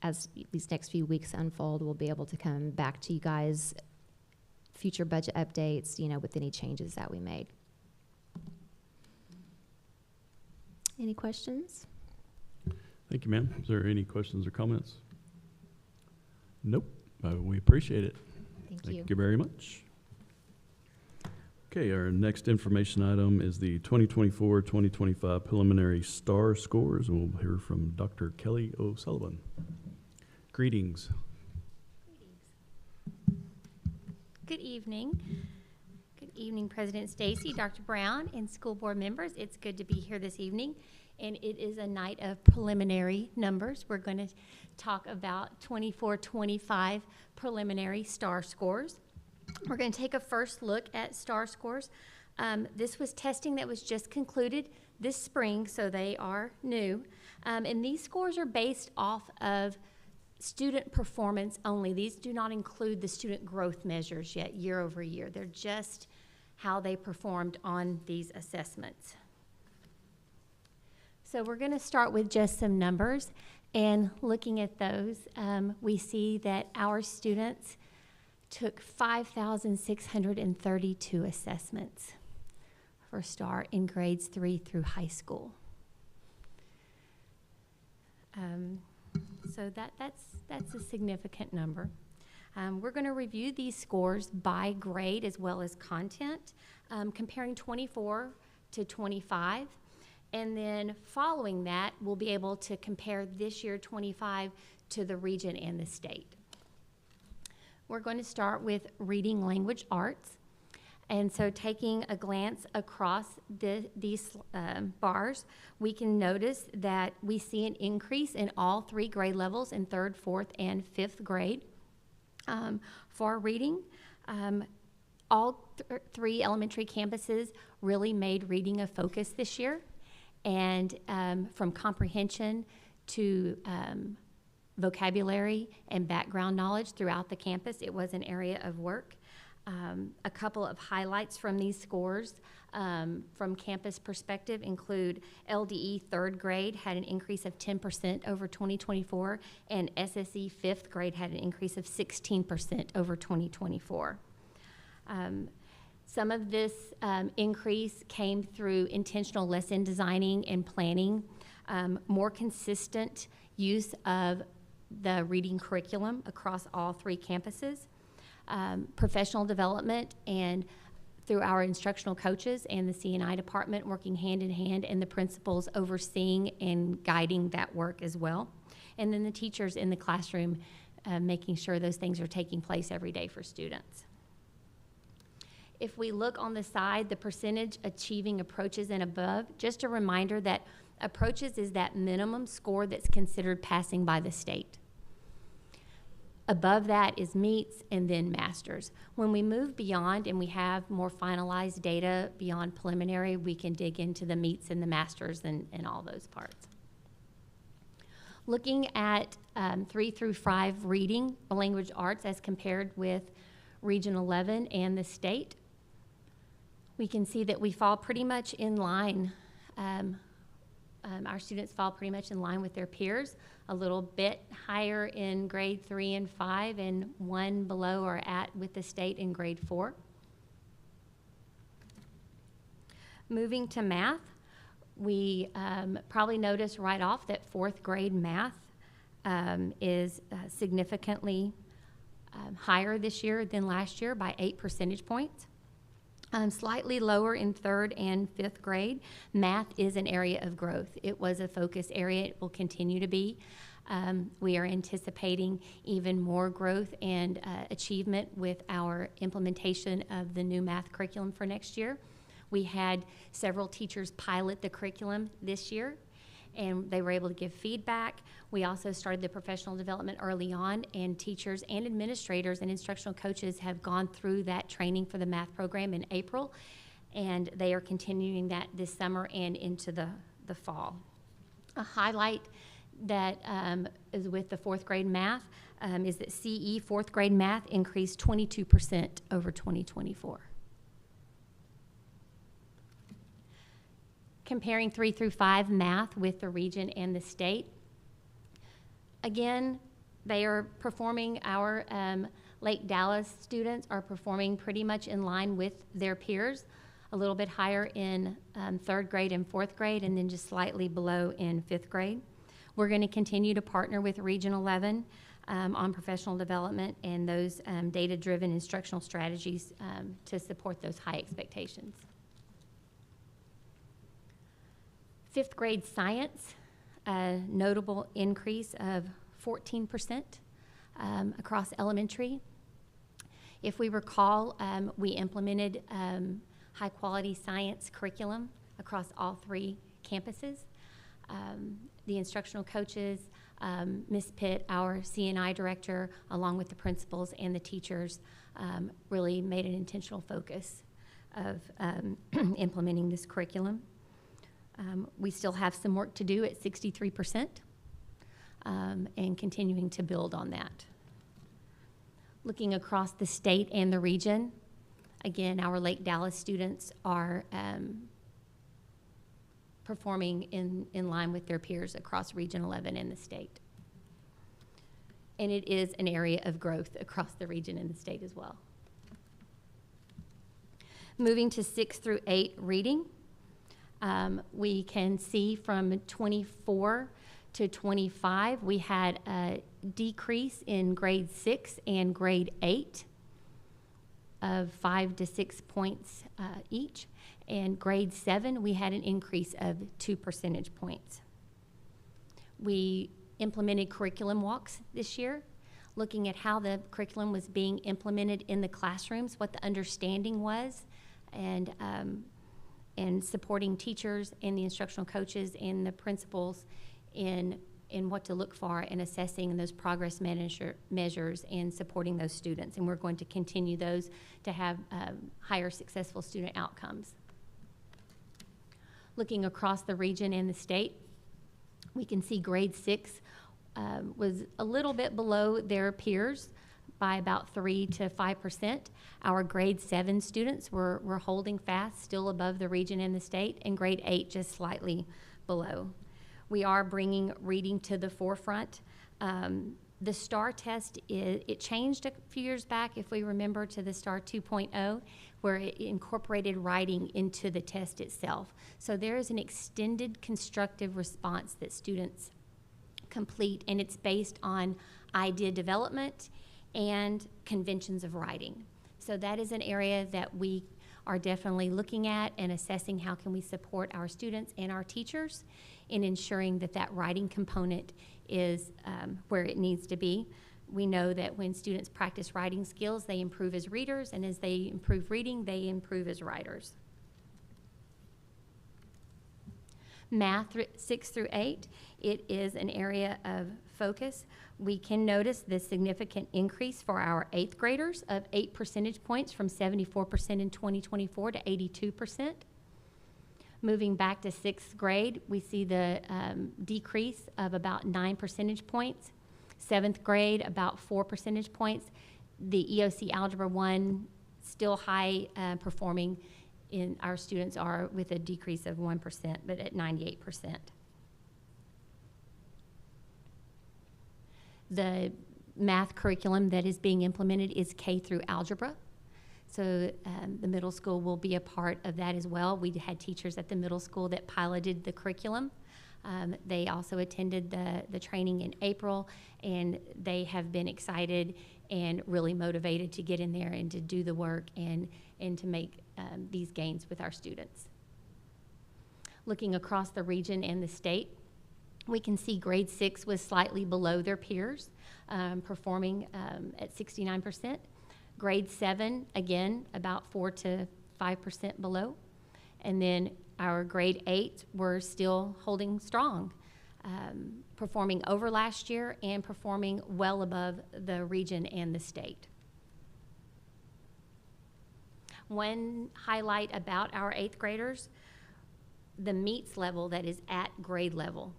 as these next few weeks unfold, we'll be able to come back to you guys, future budget updates, with any changes that we made. Any questions? Thank you, ma'am. Is there any questions or comments? Nope. We appreciate it. Thank you very much. Okay, our next information item is the 2024-2025 preliminary STAR scores, and we'll hear from Dr. Kelly O'Sullivan. Greetings. Good evening. Good evening, President Stacy, Dr. Brown, and school board members. It's good to be here this evening, and it is a night of preliminary numbers. We're going to talk about 24-25 preliminary STAR scores. We're going to take a first look at STAR scores. This was testing that was just concluded this spring, so they are new. And these scores are based off of student performance only. These do not include the student growth measures yet, year over year. They're just how they performed on these assessments. So we're going to start with just some numbers, and looking at those, we see that our students took 5,632 assessments for STAR in grades 3 through high school. So that's a significant number. We're going to review these scores by grade as well as content, comparing 24 to 25. And then following that, we'll be able to compare this year 25 to the region and the state. We're going to start with reading language arts. And so taking a glance across these bars, we can notice that we see an increase in all 3 grade levels in 3rd, 4th, and 5th grade. For reading, all 3 elementary campuses really made reading a focus this year. And from comprehension to vocabulary and background knowledge throughout the campus, it was an area of work. A couple of highlights from these scores from campus perspective include LDE 3rd grade had an increase of 10% over 2024, and SSE 5th grade had an increase of 16% over 2024. Some of this increase came through intentional lesson designing and planning, more consistent use of the reading curriculum across all 3 campuses, professional development, and through our instructional coaches and the C&I department working hand in hand, and the principals overseeing and guiding that work as well. And then the teachers in the classroom making sure those things are taking place every day for students. If we look on the side, the percentage achieving approaches and above, just a reminder that approaches is that minimum score that's considered passing by the state. Above that is meets and then masters. When we move beyond and we have more finalized data beyond preliminary, we can dig into the meets and the masters and all those parts. Looking at 3 through 5 reading, language arts as compared with Region 11 and the state, we can see that we fall pretty much in line. Our students fall pretty much in line with their peers, a little bit higher in grade 3 and 5, and 1 below or at with the state in grade 4. Moving to math, we probably noticed right off that 4th grade math is significantly higher this year than last year by 8 percentage points. Slightly lower in 3rd and 5th grade. Math is an area of growth. It was a focus area. It will continue to be. We are anticipating even more growth and achievement with our implementation of the new math curriculum for next year. We had several teachers pilot the curriculum this year, and they were able to give feedback. We also started the professional development early on, and teachers and administrators and instructional coaches have gone through that training for the math program in April, and they are continuing that this summer and into the fall. A highlight that is with the 4th grade math is that CE 4th grade math increased 22% over 2024. Comparing 3 through 5 math with the region and the state. Again, they are performing, our Lake Dallas students are performing pretty much in line with their peers, a little bit higher in 3rd grade and 4th grade, and then just slightly below in 5th grade. We're going to continue to partner with Region 11 on professional development and those data-driven instructional strategies to support those high expectations. 5th grade science, a notable increase of 14% across elementary. If we recall, we implemented high-quality science curriculum across all 3 campuses. The instructional coaches, Ms. Pitt, our C&I director, along with the principals and the teachers, really made an intentional focus of implementing this curriculum. We still have some work to do at 63% and continuing to build on that. Looking across the state and the region, again, our Lake Dallas students are performing in line with their peers across Region 11 and the state. And it is an area of growth across the region and the state as well. Moving to 6 through 8 reading. We can see from 24 to 25, we had a decrease in grade 6 and grade 8 of 5 to 6 points each. And grade 7, we had an increase of 2 percentage points. We implemented curriculum walks this year, looking at how the curriculum was being implemented in the classrooms, what the understanding was, and supporting teachers and the instructional coaches and the principals in what to look for and assessing those progress measures and supporting those students. And we're going to continue those to have higher successful student outcomes. Looking across the region and the state, we can see grade 6 was a little bit below their peers by about 3 to 5%. Our grade 7 students were holding fast, still above the region and the state, and grade 8 just slightly below. We are bringing reading to the forefront. The STAR test, it changed a few years back, if we remember, to the STAR 2.0, where it incorporated writing into the test itself. So there is an extended constructive response that students complete, and it's based on idea development and conventions of writing. So that is an area that we are definitely looking at and assessing how can we support our students and our teachers in ensuring that that writing component is where it needs to be. We know that when students practice writing skills, they improve as readers, and as they improve reading, they improve as writers. Math 6 through 8, it is an area of focus. We can notice the significant increase for our 8th graders of 8 percentage points from 74% in 2024 to 82%. Moving back to 6th grade, we see the decrease of about 9 percentage points. 7th grade, about 4 percentage points. The EOC Algebra 1, still high performing in our students are with a decrease of 1%, but at 98%. The math curriculum that is being implemented is K through algebra. So the middle school will be a part of that as well. We had teachers at the middle school that piloted the curriculum. They also attended the training in April, and they have been excited and really motivated to get in there and to do the work and to make these gains with our students. Looking across the region and the state, we can see grade 6 was slightly below their peers, performing at 69%. Grade 7, again, about 4 to 5% below. And then our grade 8 were still holding strong, performing over last year and performing well above the region and the state. One highlight about our 8th graders, the meets level that is at grade level,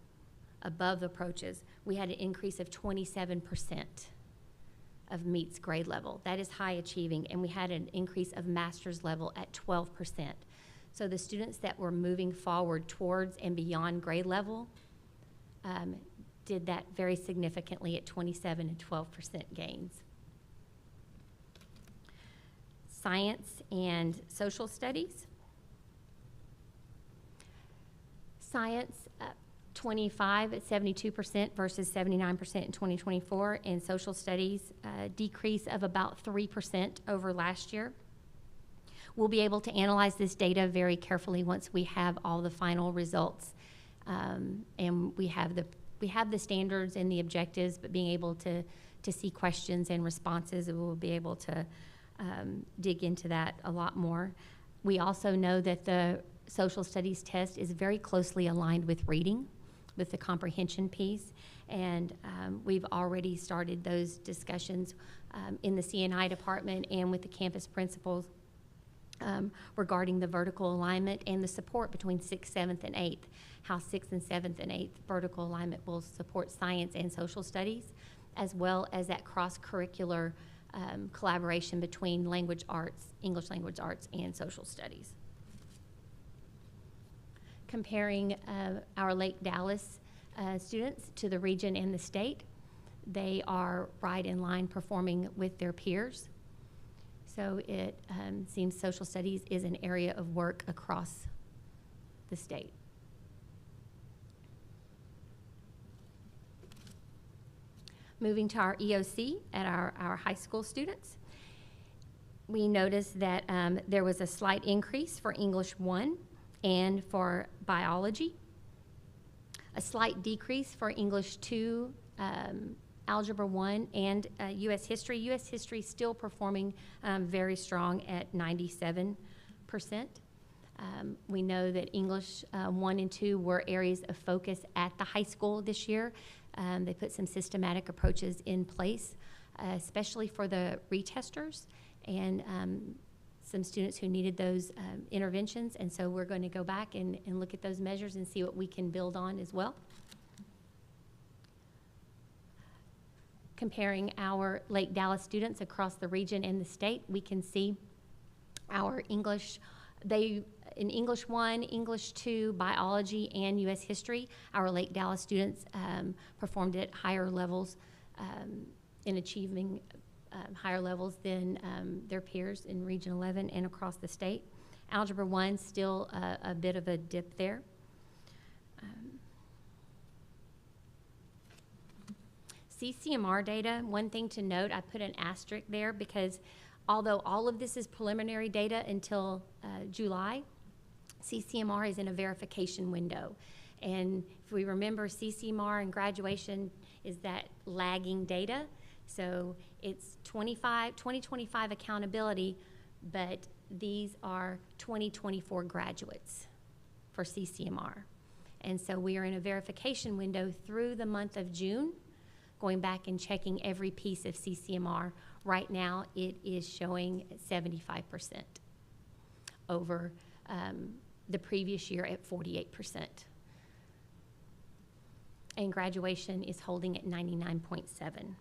above approaches, we had an increase of 27% of meets grade level. That is high achieving, and we had an increase of master's level at 12%. So the students that were moving forward towards and beyond grade level did that very significantly at 27 and 12% gains. Science and social studies. Science, 25 at 72% versus 79% in 2024, and social studies, decrease of about 3% over last year. We'll be able to analyze this data very carefully once we have all the final results, and we have the standards and the objectives, but being able to see questions and responses, we'll be able to dig into that a lot more. We also know that the social studies test is very closely aligned with reading, with the comprehension piece, and we've already started those discussions in the CNI department and with the campus principals regarding the vertical alignment and the support between 6th, 7th, and 8th, how 6th and 7th and 8th vertical alignment will support science and social studies, as well as that cross-curricular collaboration between language arts, English language arts, and social studies. Comparing our Lake Dallas students to the region and the state, they are right in line performing with their peers. So it seems social studies is an area of work across the state. Moving to our EOC at our high school students, we noticed that there was a slight increase for English 1 and for biology, a slight decrease for English 2, Algebra 1, and U.S. History. U.S. History still performing very strong at 97%. We know that English 1 and 2 were areas of focus at the high school this year. They put some systematic approaches in place, especially for the retesters and some students who needed those interventions. And so we're going to go back and look at those measures and see what we can build on as well. Comparing our Lake Dallas students across the region and the state, we can see our English, in English 1, English 2, biology, and U.S. history, our Lake Dallas students performed at higher levels in achieving higher levels than their peers in Region 11 and across the state. Algebra 1, still a bit of a dip there. CCMR data, one thing to note, I put an asterisk there because Although all of this is preliminary data until July, CCMR is in a verification window. And if we remember, CCMR and graduation is that lagging data. So it's 2025 accountability, but these are 2024 graduates for CCMR. And so we are in a verification window through the month of June, going back and checking every piece of CCMR. Right now, it is showing 75% over the previous year at 48%. And graduation is holding at 99.7.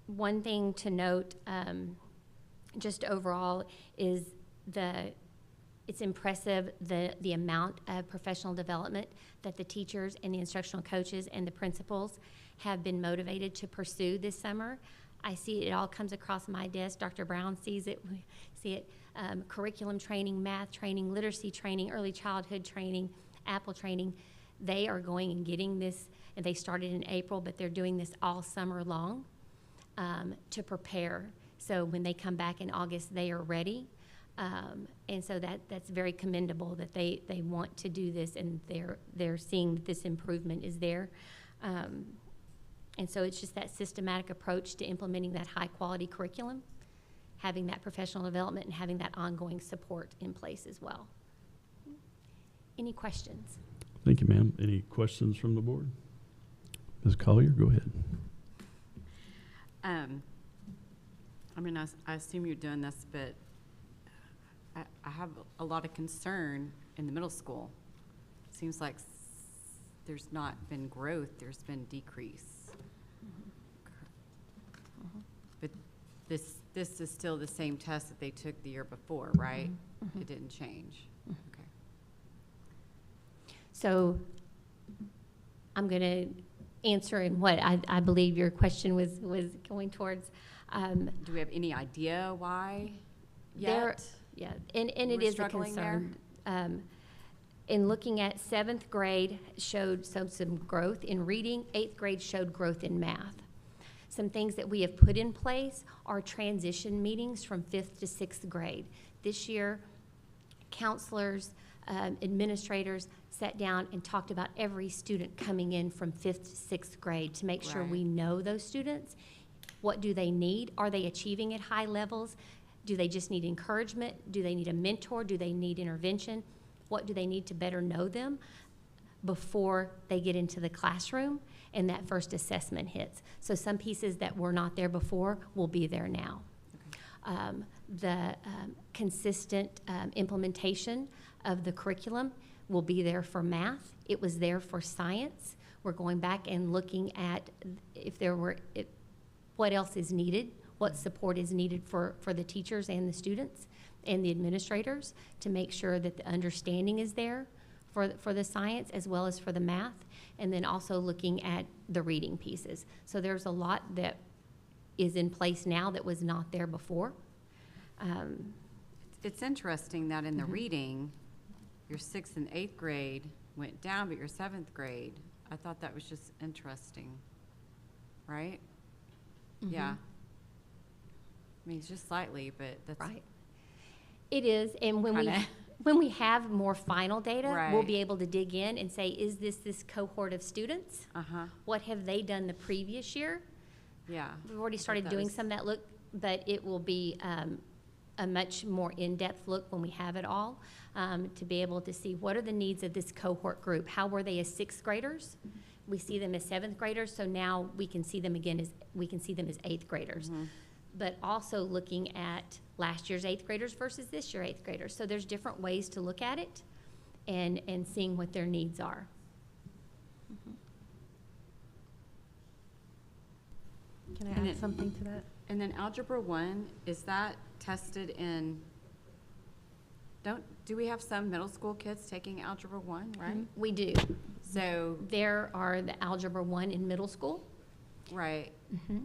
One thing to note, just overall, is it's impressive the amount of professional development that the teachers and the instructional coaches and the principals have been motivated to pursue this summer. I see it all comes across my desk. Dr. Brown sees it. We see it. Curriculum training, math training, literacy training, early childhood training, Apple training. They are going and getting this, and they started in April, but they're doing this all summer long to prepare. So when they come back in August, they are ready. And so that's very commendable that they want to do this, and they're seeing that this improvement is there. And so it's just that systematic approach to implementing that high-quality curriculum, having that professional development, and having that ongoing support in place as well. Any questions? Thank you, ma'am. Any questions from the board? Ms. Collier, go ahead. I mean, I assume you're doing this, but I have a lot of concern in the middle school. Seems like there's not been growth, there's been decrease. But this is still the same test that they took the year before, right? It didn't change. Okay. So I'm going to answer in what I believe your question was going towards. Do we have any idea why yet? Yeah, and it is a concern. In looking at 7th grade showed some growth in reading, 8th grade showed growth in math. Some things that we have put in place are transition meetings from 5th to 6th grade. This year, counselors, administrators sat down and talked about every student coming in from 5th to 6th grade to make sure we know those students. What do they need? Are they achieving at high levels? Do they just need encouragement? Do they need a mentor? Do they need intervention? What do they need to better know them before they get into the classroom and that first assessment hits? So some pieces that were not there before will be there now. Okay. The consistent implementation of the curriculum will be there for math. It was there for science. We're going back and looking at what else is needed, what support is needed for the teachers and the students and the administrators to make sure that the understanding is there for the science as well as for the math, and then also looking at the reading pieces. So there's a lot that is in place now that was not there before. It's interesting that in the reading, your 6th and 8th grade went down, but your 7th grade, I thought that was just interesting, right? Yeah. I mean, it's just slightly, but that's right. It is, and when we have more final data, we'll be able to dig in and say, is this cohort of students? What have they done the previous year? Yeah. We've already started doing some of that look, but it will be a much more in-depth look when we have it all, to be able to see what are the needs of this cohort group. How were they as 6th graders? We see them as 7th graders, so now we can see them again as 8th graders. But also looking at last year's 8th graders versus this year's 8th graders. So there's different ways to look at it and seeing what their needs are. Can I add something to that? And then Algebra 1, is that tested in, do we have some middle school kids taking Algebra 1, right? We do. So there are the Algebra 1 in middle school. Right.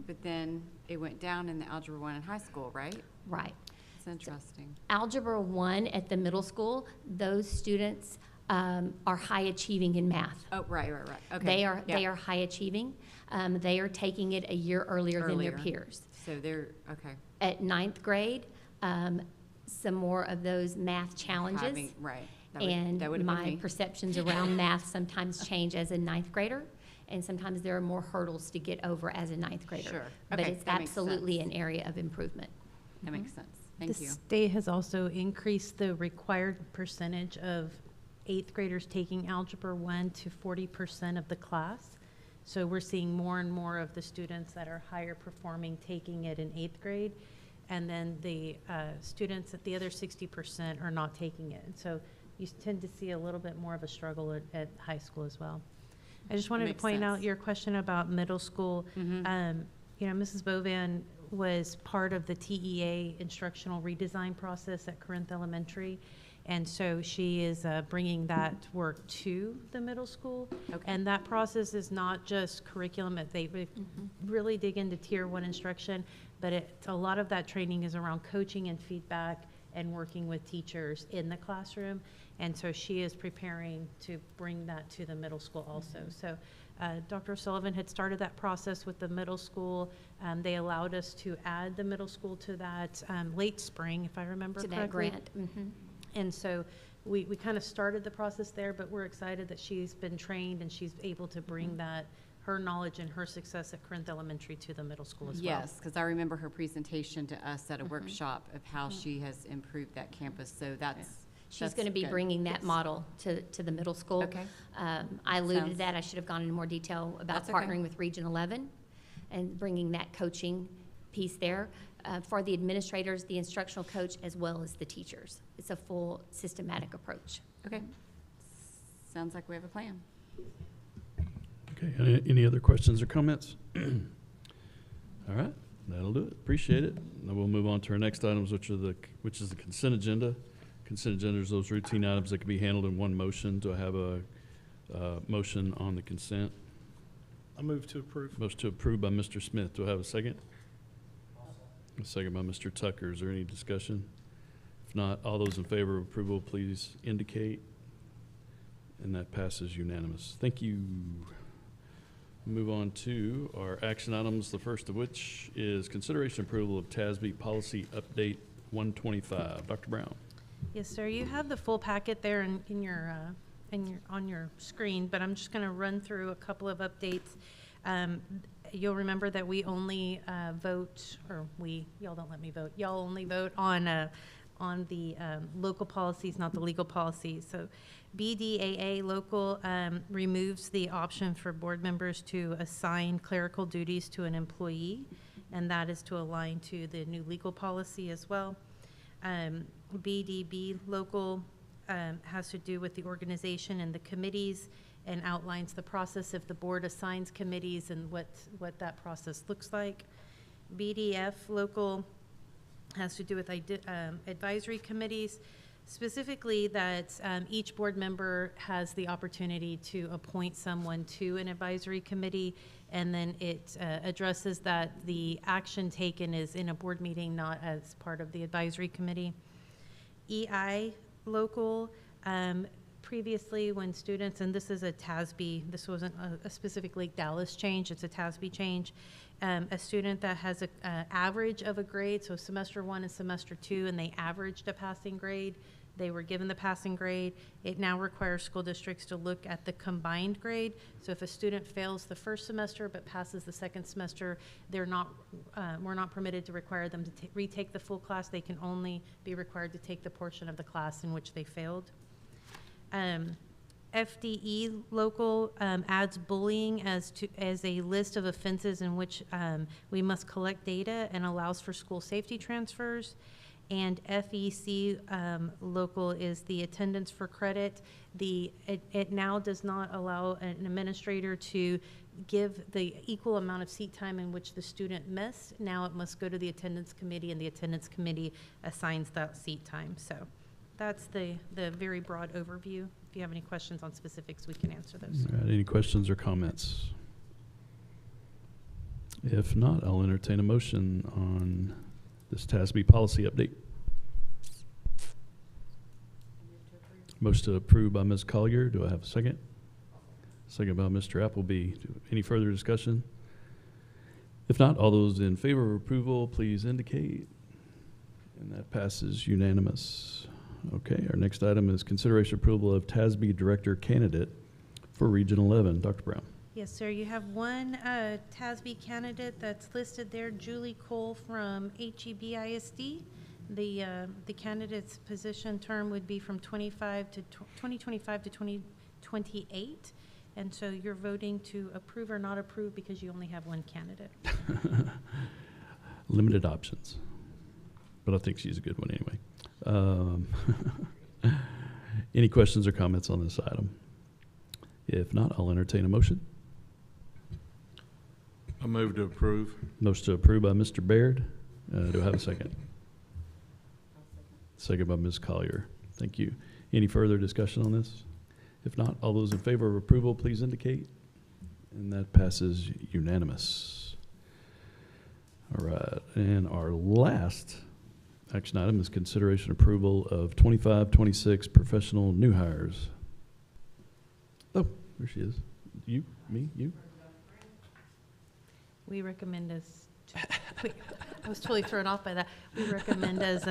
But then it went down in the Algebra 1 in high school, right? Right. It's interesting. Algebra 1 at the middle school, those students are high achieving in math. Oh, right. Okay. They are Yeah. high achieving. They are taking it a year earlier than their Earlier. peers. So they're, okay. At ninth grade, some more of those math challenges. Right. And that would've been my me. perceptions around math sometimes change as a ninth grader, and sometimes there are more hurdles to get over as a ninth grader. Sure. But Okay, it's that makes absolutely sense. an area of improvement. That makes sense. Thank you. The state has also increased the required percentage of eighth graders taking Algebra 1 to 40% of the class. So we're seeing more and more of the students that are higher performing taking it in eighth grade. And then the students at the other 60% are not taking it. And so you tend to see a little bit more of a struggle at high school as well. I just wanted to makes point out sense. your question about middle school. You know, Mrs. Bovan was part of the TEA instructional redesign process at Corinth Elementary. And so she is bringing that work to the middle school. Okay. And that process is not just curriculum, they really dig into tier 1 instruction, but a lot of that training is around coaching and feedback and working with teachers in the classroom. And so she is preparing to bring that to the middle school also. So Dr. O'Sullivan had started that process with the middle school. They allowed us to add the middle school to that late spring, if I remember To correctly. that grant. And so we kind of started the process there, but we're excited that she's been trained and she's able to bring that, her knowledge and her success at Corinth Elementary to the middle school as well. Yes, because I remember her presentation to us at a workshop of how she has improved that campus. So She's going to be good. bringing that model to the middle school. Okay. I alluded to Sounds- that. I should have gone into more detail about That's okay. partnering with Region 11 and bringing that coaching piece there for the administrators, the instructional coach, as well as the teachers. It's a full systematic approach. Okay. Sounds like we have a plan. Okay, any other questions or comments? All right, that'll do it. Appreciate it. Now we'll move on to our next items, which is the consent agenda. Consent agenda is those routine items that can be handled in one motion. Do I have a motion on the consent? I move to approve. Motion to approve by Mr. Smith. Do I have a second? A second by Mr. Tucker. Is there any discussion? If not, all those in favor of approval, please indicate. And that passes unanimous. Thank you. Move on to our action items, the first of which is consideration approval of TASB Policy Update 125. Dr. Brown. Yes, sir. You have the full packet there on your screen, but I'm just going to run through a couple of updates. You'll remember that we only vote, or y'all don't let me vote. Y'all only vote on the local policies, not the legal policies. So BDAA local removes the option for board members to assign clerical duties to an employee, and that is to align to the new legal policy as well. BDB local has to do with the organization and the committees and outlines the process if the board assigns committees and what that process looks like. BDF local has to do with advisory committees, specifically that each board member has the opportunity to appoint someone to an advisory committee, and then it addresses that the action taken is in a board meeting, not as part of the advisory committee. EI local, previously when students, and this is a TASB, this wasn't a specifically Dallas change, it's a TASB change. A student that has an average of a grade, so semester 1 and semester 2, and they averaged a passing grade, they were given the passing grade. It now requires school districts to look at the combined grade. So if a student fails the first semester but passes the second semester, we're not permitted to require them to retake the full class. They can only be required to take the portion of the class in which they failed. FDE local adds bullying as a list of offenses in which we must collect data and allows for school safety transfers. And FEC local is the attendance for credit. It now does not allow an administrator to give the equal amount of seat time in which the student missed. Now it must go to the attendance committee, and the attendance committee assigns that seat time. So that's the very broad overview. If you have any questions on specifics, we can answer those. All right, any questions or comments? If not, I'll entertain a motion on this TASB policy update. Motion to approve by Ms. Collier. Do I have a second? Second by Mr. Appleby. Any further discussion? If not, all those in favor of approval, please indicate. And that passes unanimous. Okay, our next item is consideration approval of TASB Director candidate for Region 11. Dr. Brown. Yes, sir. You have one TASB candidate that's listed there, Julie Cole from HEB ISD. The candidate's position term would be from 2025 to 2028. And so you're voting to approve or not approve because you only have one candidate. Limited options. But I think she's a good one anyway. Any questions or comments on this item? If not, I'll entertain a motion. I move to approve. Motion to approve by Mr. Baird. Do I have a second? Second by Ms. Collier. Thank you. Any further discussion on this? If not, all those in favor of approval, please indicate. And that passes unanimous. All right, and our last action item is consideration approval of 25-26 professional new hires. Oh, there she is. You, me, you? We recommend as, wait, I was totally thrown off by that. We recommend as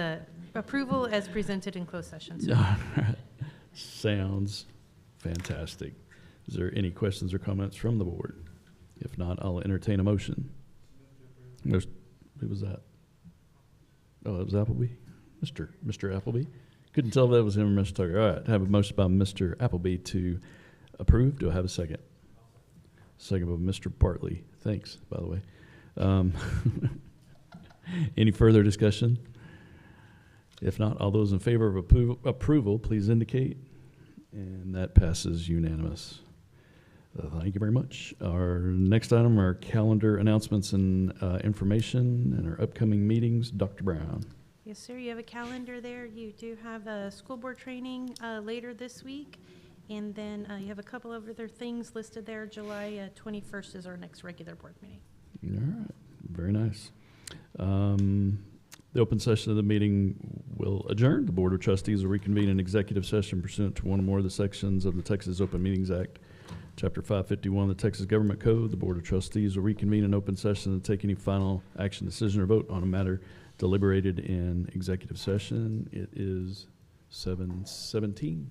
approval as presented in closed session. So. All right. Sounds fantastic. Is there any questions or comments from the board? If not, I'll entertain a motion. Who was that? Oh, that was Appleby? Mr. Appleby? Couldn't tell if that was him or Mr. Tucker. All right, I have a motion by Mr. Appleby to approve. Do I have a second? Second by Mr. Bartley. Thanks, by the way. Any further discussion? If not, all those in favor of approval, please indicate. And that passes unanimous. Thank you very much. Our next item are calendar announcements and information and our upcoming meetings. Dr. Brown. Yes, sir. You have a calendar there. You do have a school board training later this week. And then you have a couple of other things listed there. July 21st is our next regular board meeting. All right. Very nice. The open session of the meeting will adjourn. The Board of Trustees will reconvene in executive session pursuant to one or more of the sections of the Texas Open Meetings Act, Chapter 551 of the Texas Government Code. The Board of Trustees will reconvene in open session to take any final action, decision, or vote on a matter deliberated in executive session. It is 7:17.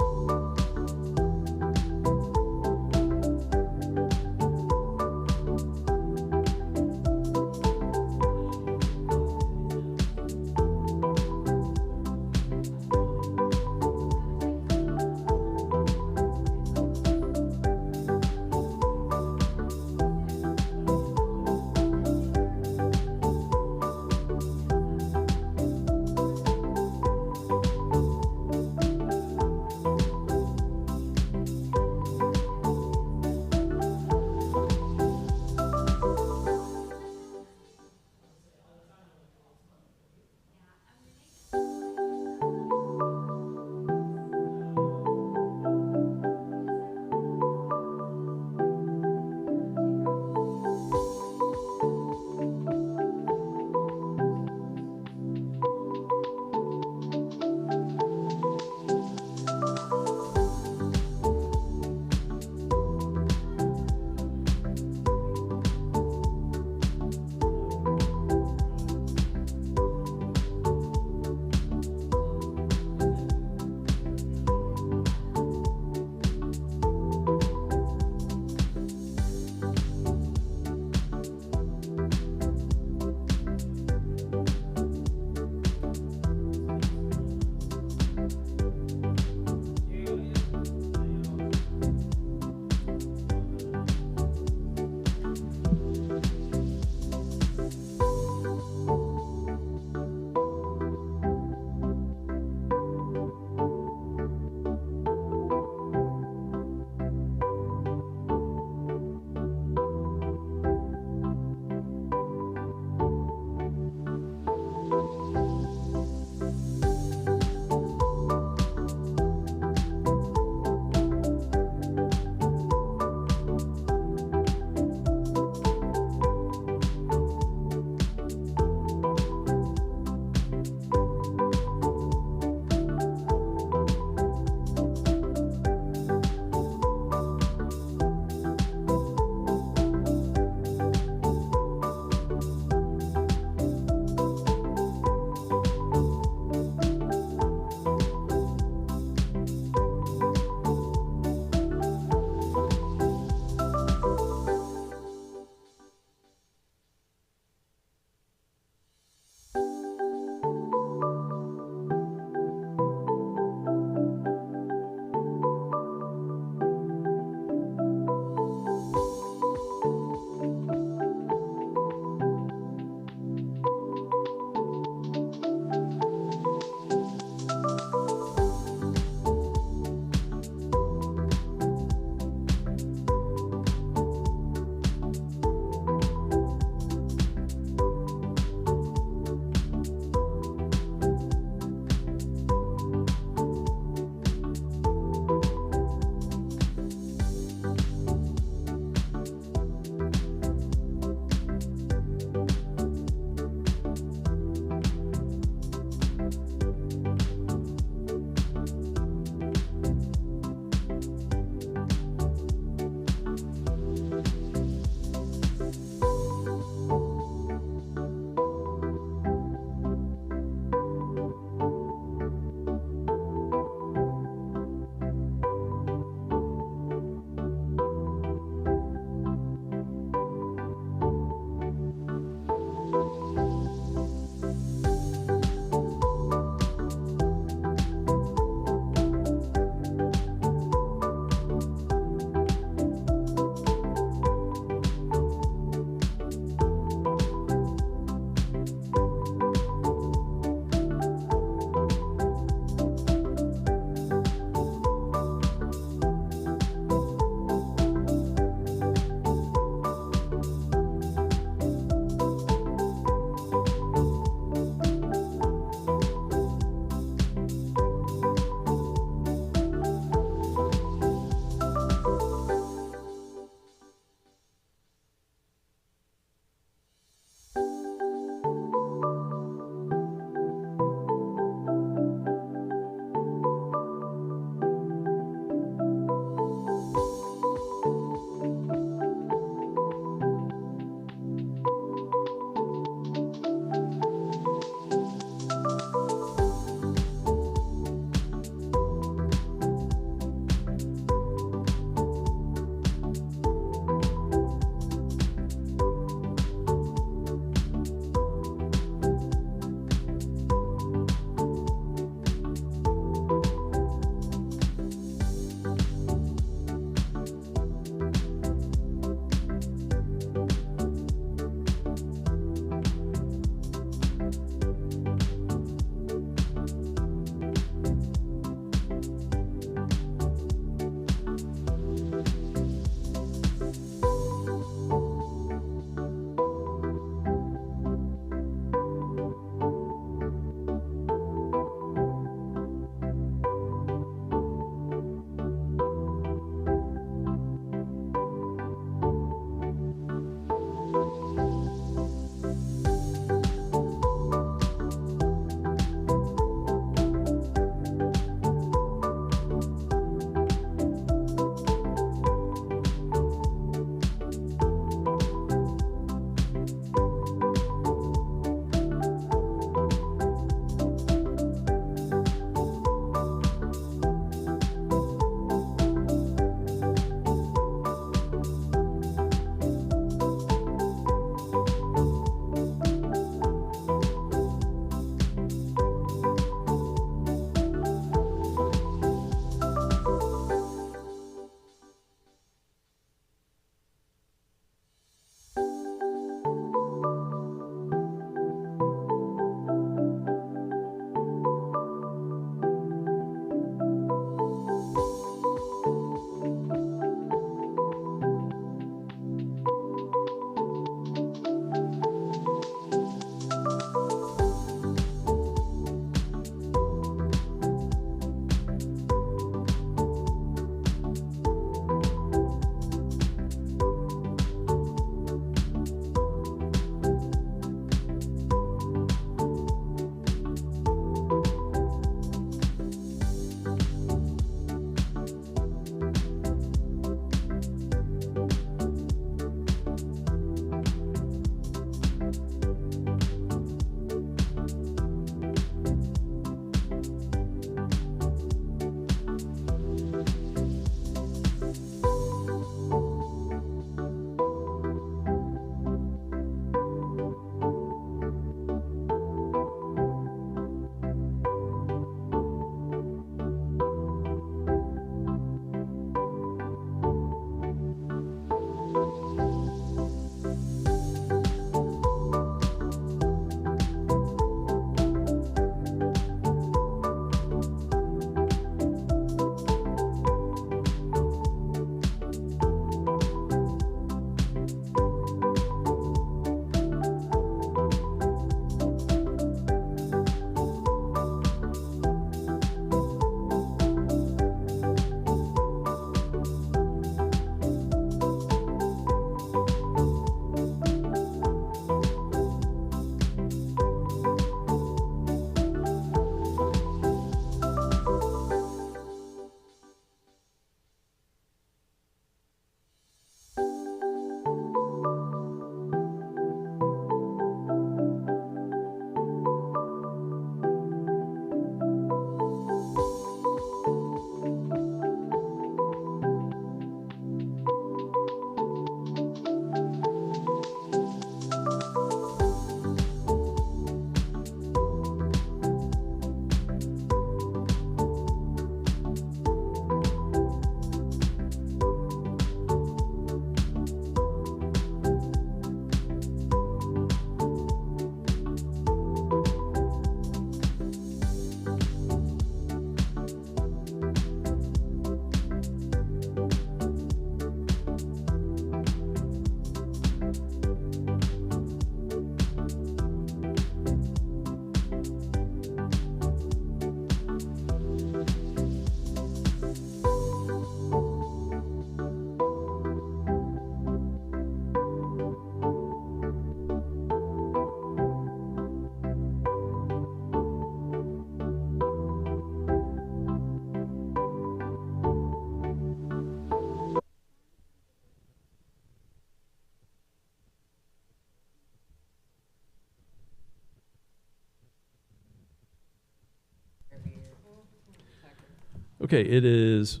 Okay, it is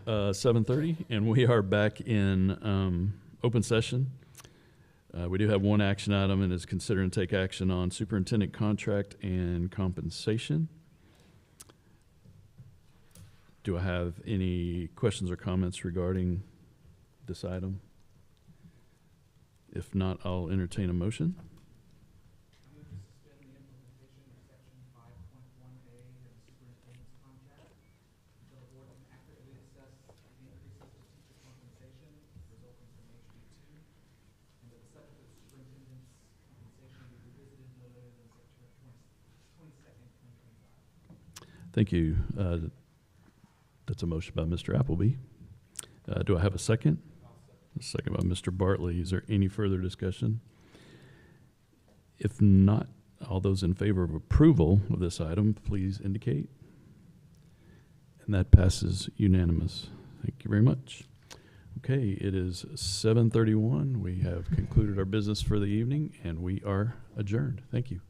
7:30, and we are back in open session. We do have one action item, and is consider and take action on superintendent contract and compensation. Do I have any questions or comments regarding this item? If not, I'll entertain a motion. I move to suspend the implementation of section 5.1A of the superintendent's contract until the board can accurately assess the increases to teacher compensation resulting from HB2, and that the subject of the superintendent's compensation be revisited no later than September 22nd, 2025. Thank you. That's a motion by Mr. Appleby. Do I have a second? A second by Mr. Bartley. Is there any further discussion? If not, all those in favor of approval of this item, please indicate. And that passes unanimous. Thank you very much. Okay, it is 7:31. We have concluded our business for the evening, and we are adjourned. Thank you.